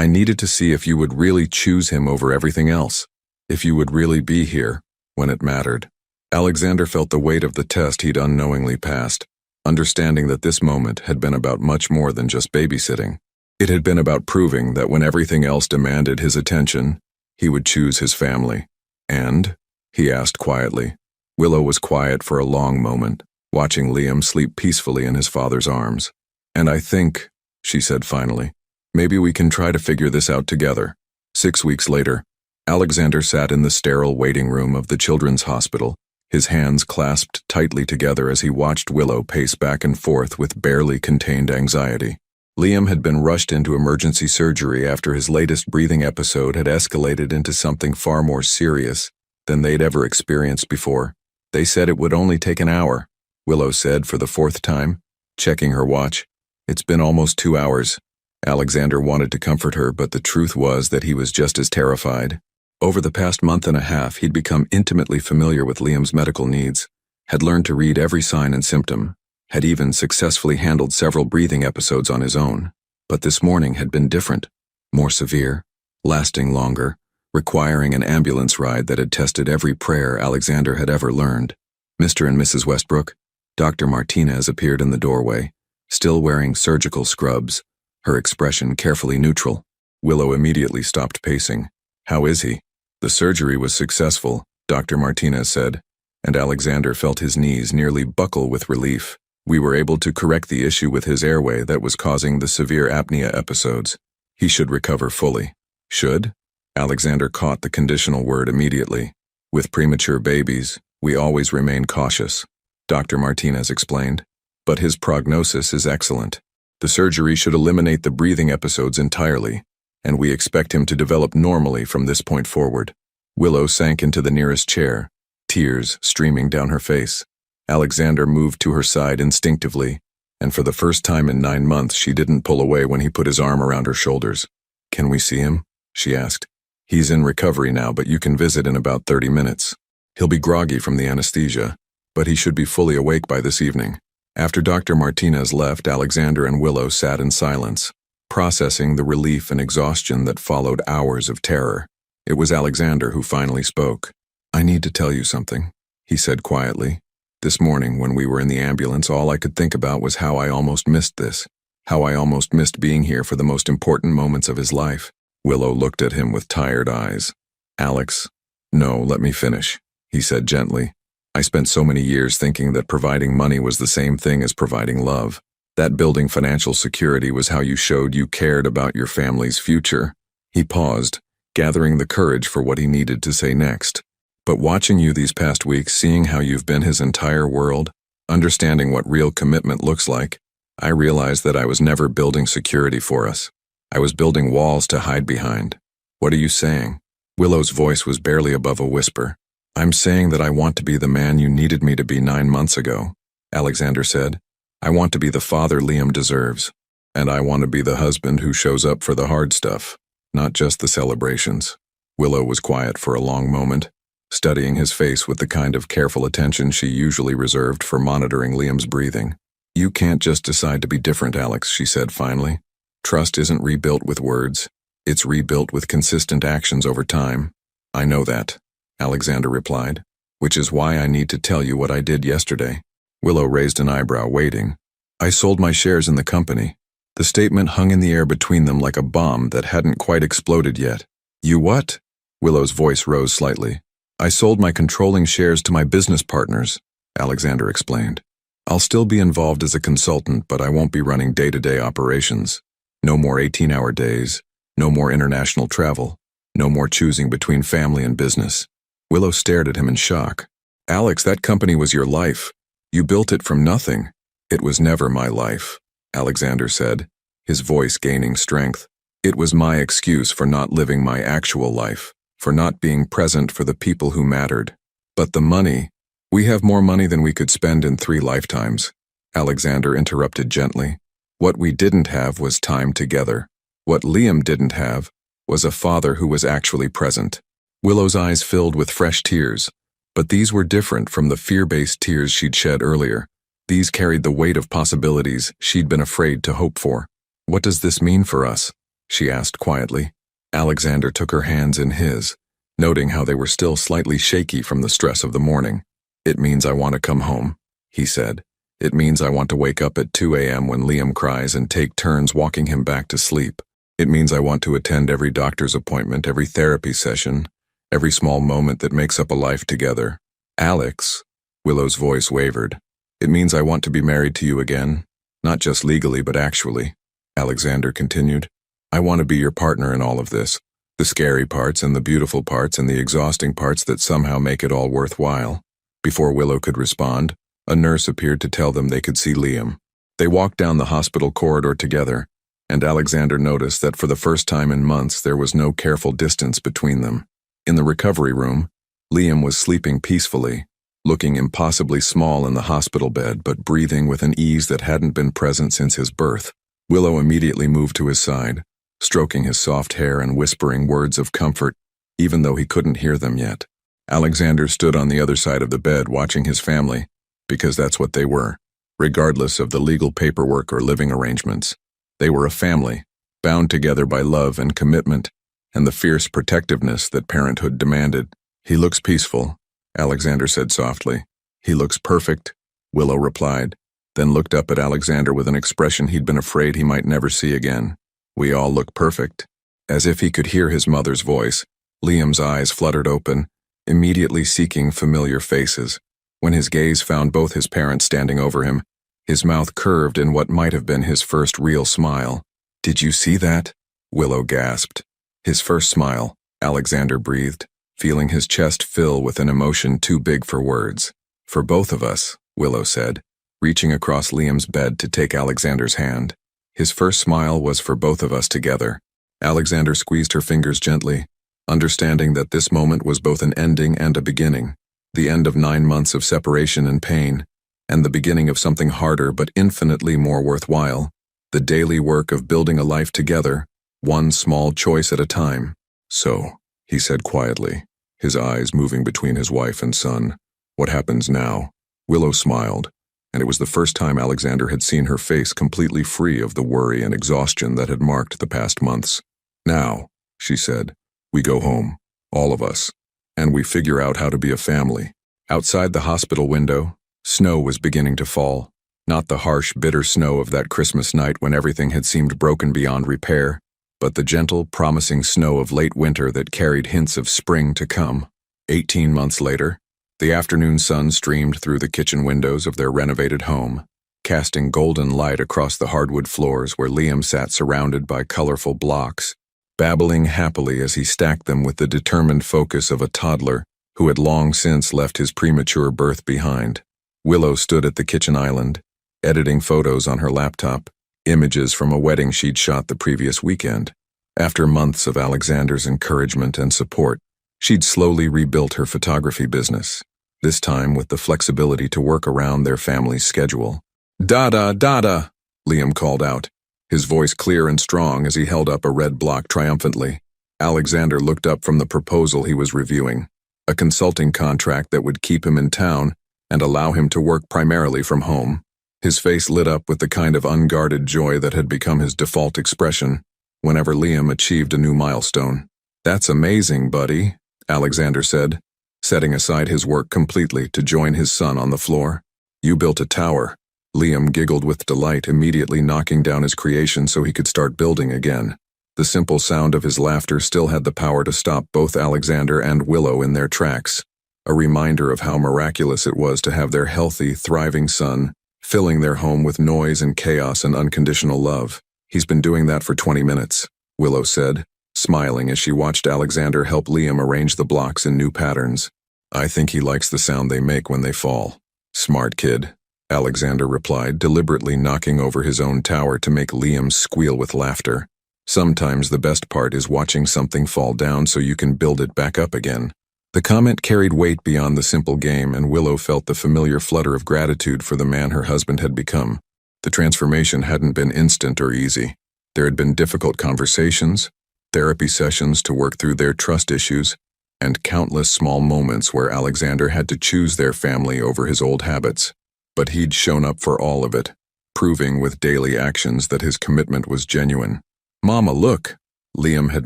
A: needed to see if you would really choose him over everything else, if you would really be here when it mattered." Alexander felt the weight of the test he'd unknowingly passed, understanding that this moment had been about much more than just babysitting. It had been about proving that when everything else demanded his attention, he would choose his family. "And?" he asked quietly. Willow was quiet for a long moment, watching Liam sleep peacefully in his father's arms. "And I think," she said finally, "maybe we can try to figure this out together." 6 weeks later, Alexander sat in the sterile waiting room of the children's hospital, his hands clasped tightly together as he watched Willow pace back and forth with barely contained anxiety. Liam had been rushed into emergency surgery after his latest breathing episode had escalated into something far more serious than they'd ever experienced before. "They said it would only take an hour," Willow said for the 4th time, checking her watch. "It's been almost 2 hours. Alexander wanted to comfort her, but the truth was that he was just as terrified. Over the past month and a half, he'd become intimately familiar with Liam's medical needs, had learned to read every sign and symptom, had even successfully handled several breathing episodes on his own. But this morning had been different, more severe, lasting longer, requiring an ambulance ride that had tested every prayer Alexander had ever learned. Mr. and Mrs. Westbrook, Dr. Martinez appeared in the doorway, still wearing surgical scrubs, her expression carefully neutral. Willow immediately stopped pacing. "How is he?" "The surgery was successful," Dr. Martinez said, and Alexander felt his knees nearly buckle with relief. "We were able to correct the issue with his airway that was causing the severe apnea episodes. He should recover fully." "Should?" Alexander caught the conditional word immediately. "With premature babies, we always remain cautious," Dr. Martinez explained. "But his prognosis is excellent. The surgery should eliminate the breathing episodes entirely, and we expect him to develop normally from this point forward." Willow sank into the nearest chair, tears streaming down her face. Alexander moved to her side instinctively, and for the first time in 9 months she didn't pull away when he put his arm around her shoulders. "Can we see him?" she asked. "He's in recovery now, but you can visit in about 30 minutes. He'll be groggy from the anesthesia, but he should be fully awake by this evening." After Dr. Martinez left, Alexander and Willow sat in silence, processing the relief and exhaustion that followed hours of terror. It was Alexander who finally spoke. "I need to tell you something," he said quietly. "This morning, when we were in the ambulance, all I could think about was how I almost missed this, how I almost missed being here for the most important moments of his life." Willow looked at him with tired eyes. "Alex, no, let me finish," he said gently. "I spent so many years thinking that providing money was the same thing as providing love. That building financial security was how you showed you cared about your family's future." He paused, gathering the courage for what he needed to say next. "But watching you these past weeks, seeing how you've been his entire world, understanding what real commitment looks like, I realized that I was never building security for us. I was building walls to hide behind." "What are you saying?" Willow's voice was barely above a whisper. "I'm saying that I want to be the man you needed me to be 9 months ago," Alexander said. "I want to be the father Liam deserves. And I want to be the husband who shows up for the hard stuff, not just the celebrations." Willow was quiet for a long moment, studying his face with the kind of careful attention she usually reserved for monitoring Liam's breathing. "You can't just decide to be different, Alex," she said finally. "Trust isn't rebuilt with words. It's rebuilt with consistent actions over time." "I know that," Alexander replied, "which is why I need to tell you what I did yesterday." Willow raised an eyebrow, waiting. "I sold my shares in the company." The statement hung in the air between them like a bomb that hadn't quite exploded yet. "You what?" Willow's voice rose slightly. "I sold my controlling shares to my business partners," Alexander explained. "I'll still be involved as a consultant, but I won't be running day-to-day operations. No more 18-hour days, no more international travel, no more choosing between family and business." Willow stared at him in shock. "Alex, that company was your life. You built it from nothing." "It was never my life," Alexander said, his voice gaining strength. "It was my excuse for not living my actual life, for not being present for the people who mattered. But the money, we have more money than we could spend in 3 lifetimes," Alexander interrupted gently. "What we didn't have was time together. What Liam didn't have was a father who was actually present." Willow's eyes filled with fresh tears, but these were different from the fear-based tears she'd shed earlier. These carried the weight of possibilities she'd been afraid to hope for. "What does this mean for us?" she asked quietly. Alexander took her hands in his, noting how they were still slightly shaky from the stress of the morning. "It means I want to come home," he said. "It means I want to wake up at 2 a.m. when Liam cries and take turns walking him back to sleep. It means I want to attend every doctor's appointment, every therapy session, every small moment that makes up a life together." "Alex," Willow's voice wavered. "It means I want to be married to you again, not just legally but actually," Alexander continued. "I want to be your partner in all of this, the scary parts and the beautiful parts and the exhausting parts that somehow make it all worthwhile." Before Willow could respond, a nurse appeared to tell them they could see Liam. They walked down the hospital corridor together, and Alexander noticed that for the first time in months there was no careful distance between them. In the recovery room, Liam was sleeping peacefully, looking impossibly small in the hospital bed but breathing with an ease that hadn't been present since his birth. Willow immediately moved to his side, stroking his soft hair and whispering words of comfort, even though he couldn't hear them yet. Alexander stood on the other side of the bed watching his family, because that's what they were, regardless of the legal paperwork or living arrangements. They were a family, bound together by love and commitment, and the fierce protectiveness that parenthood demanded. "He looks peaceful," Alexander said softly. "He looks perfect," Willow replied, then looked up at Alexander with an expression he'd been afraid he might never see again. "We all look perfect." As if he could hear his mother's voice, Liam's eyes fluttered open, immediately seeking familiar faces. When his gaze found both his parents standing over him, his mouth curved in what might have been his first real smile. "Did you see that?" Willow gasped. "His first smile," Alexander breathed, feeling his chest fill with an emotion too big for words. "For both of us," Willow said, reaching across Liam's bed to take Alexander's hand. "His first smile was for both of us together." Alexander squeezed her fingers gently, understanding that this moment was both an ending and a beginning. The end of 9 months of separation and pain, and the beginning of something harder but infinitely more worthwhile, the daily work of building a life together, one small choice at a time. "So," he said quietly, his eyes moving between his wife and son, "what happens now?" Willow smiled, and it was the first time Alexander had seen her face completely free of the worry and exhaustion that had marked the past months. "Now," she said, "we go home, all of us, and we figure out how to be a family." Outside the hospital window, snow was beginning to fall, not the harsh, bitter snow of that Christmas night when everything had seemed broken beyond repair, but the gentle, promising snow of late winter that carried hints of spring to come. 18 months later, the afternoon sun streamed through the kitchen windows of their renovated home, casting golden light across the hardwood floors where Liam sat surrounded by colorful blocks, babbling happily as he stacked them with the determined focus of a toddler who had long since left his premature birth behind. Willow stood at the kitchen island, editing photos on her laptop, images from a wedding she'd shot the previous weekend. After months of Alexander's encouragement and support, she'd slowly rebuilt her photography business, this time with the flexibility to work around their family's schedule. "Dada, Dada," Liam called out, his voice clear and strong as he held up a red block triumphantly. Alexander looked up from the proposal he was reviewing. a consulting contract that would keep him in town and allow him to work primarily from home. His face lit up with the kind of unguarded joy that had become his default expression whenever Liam achieved a new milestone. "That's amazing, buddy," Alexander said, setting aside his work completely to join his son on the floor. "You built a tower." Liam giggled with delight, immediately knocking down his creation so he could start building again. The simple sound of his laughter still had the power to stop both Alexander and Willow in their tracks, a reminder of how miraculous it was to have their healthy, thriving son filling their home with noise and chaos and unconditional love. "He's been doing that for 20 minutes, Willow said, smiling as she watched Alexander help Liam arrange the blocks in new patterns. "I think he likes the sound they make when they fall." "Smart kid," Alexander replied, deliberately knocking over his own tower to make Liam squeal with laughter. "Sometimes the best part is watching something fall down so you can build it back up again." The comment carried weight beyond the simple game, and Willow felt the familiar flutter of gratitude for the man her husband had become. The transformation hadn't been instant or easy. There had been difficult conversations, therapy sessions to work through their trust issues, and countless small moments where Alexander had to choose their family over his old habits. But he'd shown up for all of it, proving with daily actions that his commitment was genuine. "Mama, look!" Liam had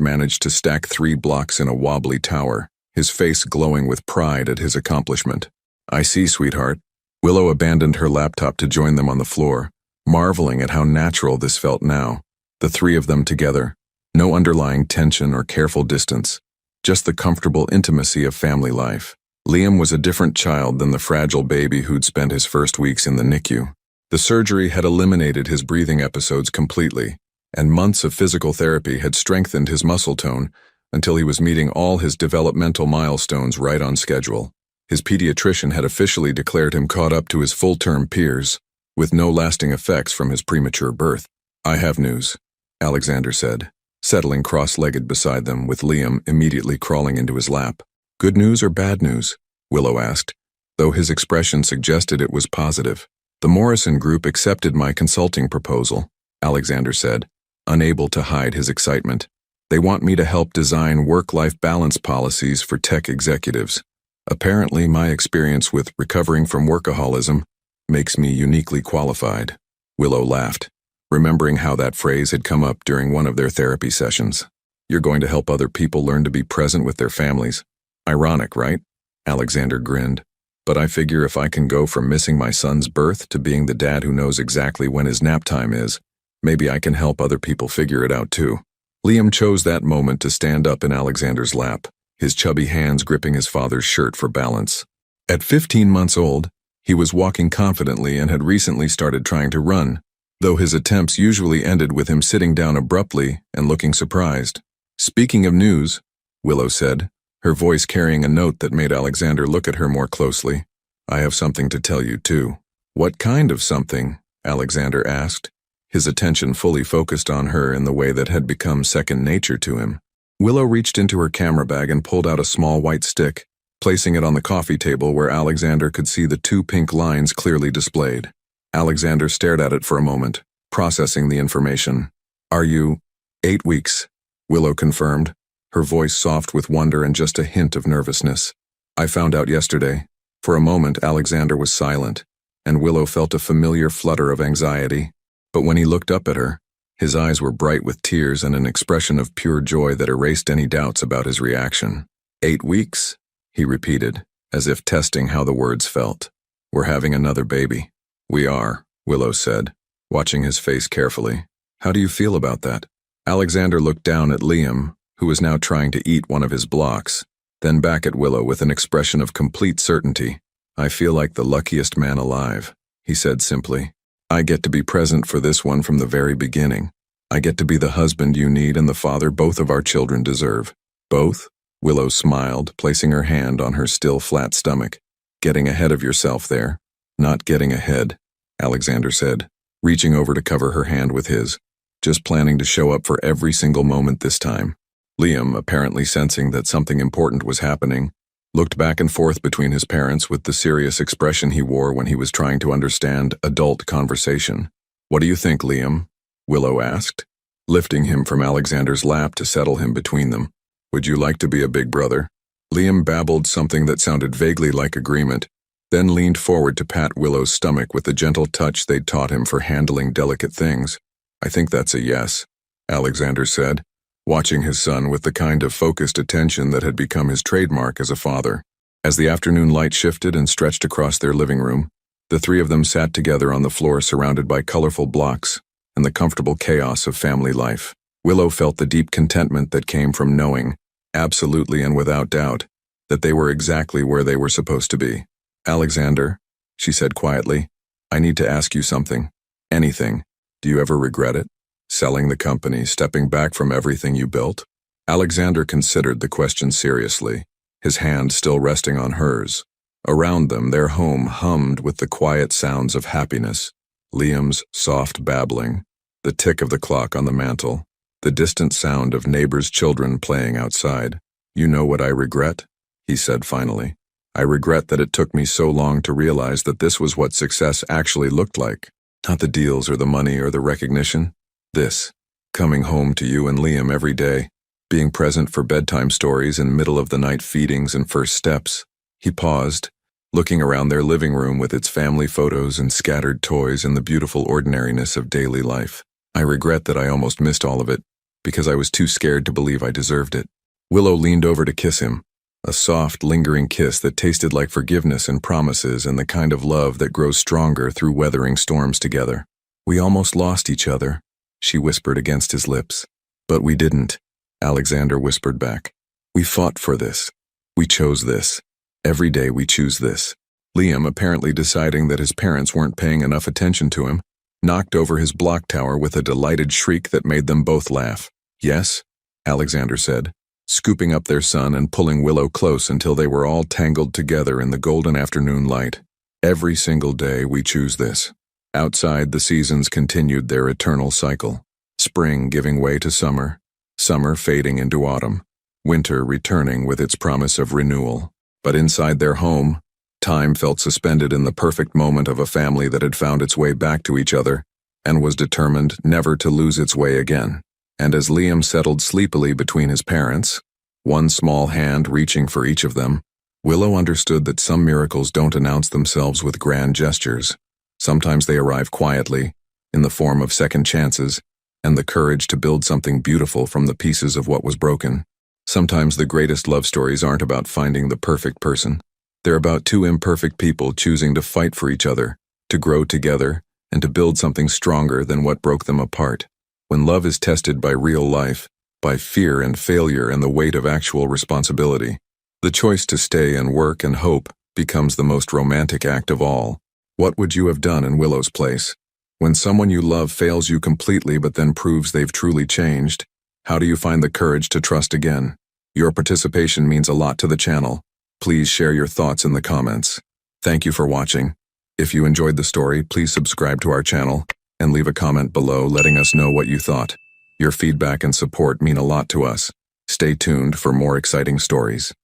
A: managed to stack 3 blocks in a wobbly tower, his face glowing with pride at his accomplishment. "I see, sweetheart." Willow abandoned her laptop to join them on the floor, marveling at how natural this felt now. The 3 of them together, no underlying tension or careful distance, just the comfortable intimacy of family life. Liam was a different child than the fragile baby who'd spent his first weeks in the NICU. The surgery had eliminated his breathing episodes completely, and months of physical therapy had strengthened his muscle tone until he was meeting all his developmental milestones right on schedule. His pediatrician had officially declared him caught up to his full-term peers, with no lasting effects from his premature birth. "I have news," Alexander said, settling cross-legged beside them, with Liam immediately crawling into his lap. "Good news or bad news?" Willow asked, though his expression suggested it was positive. "The Morrison Group accepted my consulting proposal," Alexander said, unable to hide his excitement. "They want me to help design work-life balance policies for tech executives. Apparently, my experience with recovering from workaholism makes me uniquely qualified." Willow laughed, remembering how that phrase had come up during one of their therapy sessions. "You're going to help other people learn to be present with their families. Ironic, right?" Alexander grinned. "But I figure if I can go from missing my son's birth to being the dad who knows exactly when his nap time is, maybe I can help other people figure it out too." Liam chose that moment to stand up in Alexander's lap, his chubby hands gripping his father's shirt for balance. At 15 months old, he was walking confidently and had recently started trying to run, though his attempts usually ended with him sitting down abruptly and looking surprised. "Speaking of news," Willow said, her voice carrying a note that made Alexander look at her more closely, "I have something to tell you too." "What kind of something?" Alexander asked, his attention fully focused on her in the way that had become second nature to him. Willow reached into her camera bag and pulled out a small white stick, placing it on the coffee table where Alexander could see the 2 pink lines clearly displayed. Alexander stared at it for a moment, processing the information. "Are you—" "8 weeks," Willow confirmed, her voice soft with wonder and just a hint of nervousness. "I found out yesterday." For a moment, Alexander was silent, and Willow felt a familiar flutter of anxiety. But when he looked up at her, his eyes were bright with tears and an expression of pure joy that erased any doubts about his reaction. "8 weeks," he repeated, as if testing how the words felt. "We're having another baby." "We are," Willow said, watching his face carefully. "How do you feel about that?" Alexander looked down at Liam, who was now trying to eat one of his blocks, then back at Willow with an expression of complete certainty. "I feel like the luckiest man alive," he said simply. "I get to be present for this one from the very beginning. I get to be the husband you need and the father both of our children deserve." "Both?" Willow smiled, placing her hand on her still flat stomach. "Getting ahead of yourself there." "Not getting ahead," Alexander said, reaching over to cover her hand with his. "Just planning to show up for every single moment this time." Liam, apparently sensing that something important was happening, looked back and forth between his parents with the serious expression he wore when he was trying to understand adult conversation. "What do you think, Liam?" Willow asked, lifting him from Alexander's lap to settle him between them. "Would you like to be a big brother?" Liam babbled something that sounded vaguely like agreement, then leaned forward to pat Willow's stomach with the gentle touch they'd taught him for handling delicate things. "I think that's a yes," Alexander said, watching his son with the kind of focused attention that had become his trademark as a father. As the afternoon light shifted and stretched across their living room, the three of them sat together on the floor surrounded by colorful blocks and the comfortable chaos of family life. Willow felt the deep contentment that came from knowing, absolutely and without doubt, that they were exactly where they were supposed to be. "Alexander," she said quietly, "I need to ask you something. Anything. Do you ever regret it? Selling the company, stepping back from everything you built?" Alexander considered the question seriously, his hand still resting on hers. Around them, their home hummed with the quiet sounds of happiness. Liam's soft babbling, the tick of the clock on the mantel, the distant sound of neighbors' children playing outside. "You know what I regret?" he said finally. "I regret that it took me so long to realize that this was what success actually looked like. Not the deals or the money or the recognition. This, coming home to you and Liam every day, being present for bedtime stories and middle-of-the-night feedings and first steps." He paused, looking around their living room with its family photos and scattered toys and the beautiful ordinariness of daily life. "I regret that I almost missed all of it, because I was too scared to believe I deserved it." Willow leaned over to kiss him, a soft, lingering kiss that tasted like forgiveness and promises and the kind of love that grows stronger through weathering storms together. "We almost lost each other," she whispered against his lips. "But we didn't," Alexander whispered back. "We fought for this. We chose this. Every day we choose this." Liam, apparently deciding that his parents weren't paying enough attention to him, knocked over his block tower with a delighted shriek that made them both laugh. "Yes," Alexander said, scooping up their son and pulling Willow close until they were all tangled together in the golden afternoon light. "Every single day we choose this." Outside, the seasons continued their eternal cycle. Spring giving way to summer, summer fading into autumn, winter returning with its promise of renewal. But inside their home, time felt suspended in the perfect moment of a family that had found its way back to each other and was determined never to lose its way again. And as Liam settled sleepily between his parents, one small hand reaching for each of them, Willow understood that some miracles don't announce themselves with grand gestures. Sometimes they arrive quietly, in the form of second chances, and the courage to build something beautiful from the pieces of what was broken. Sometimes the greatest love stories aren't about finding the perfect person. They're about two imperfect people choosing to fight for each other, to grow together, and to build something stronger than what broke them apart. When love is tested by real life, by fear and failure and the weight of actual responsibility, the choice to stay and work and hope becomes the most romantic act of all. What would you have done in Willow's place? When someone you love fails you completely but then proves they've truly changed, how do you find the courage to trust again? Your participation means a lot to the channel. Please share your thoughts in the comments. Thank you for watching. If you enjoyed the story, please subscribe to our channel and leave a comment below letting us know what you thought. Your feedback and support mean a lot to us. Stay tuned for more exciting stories.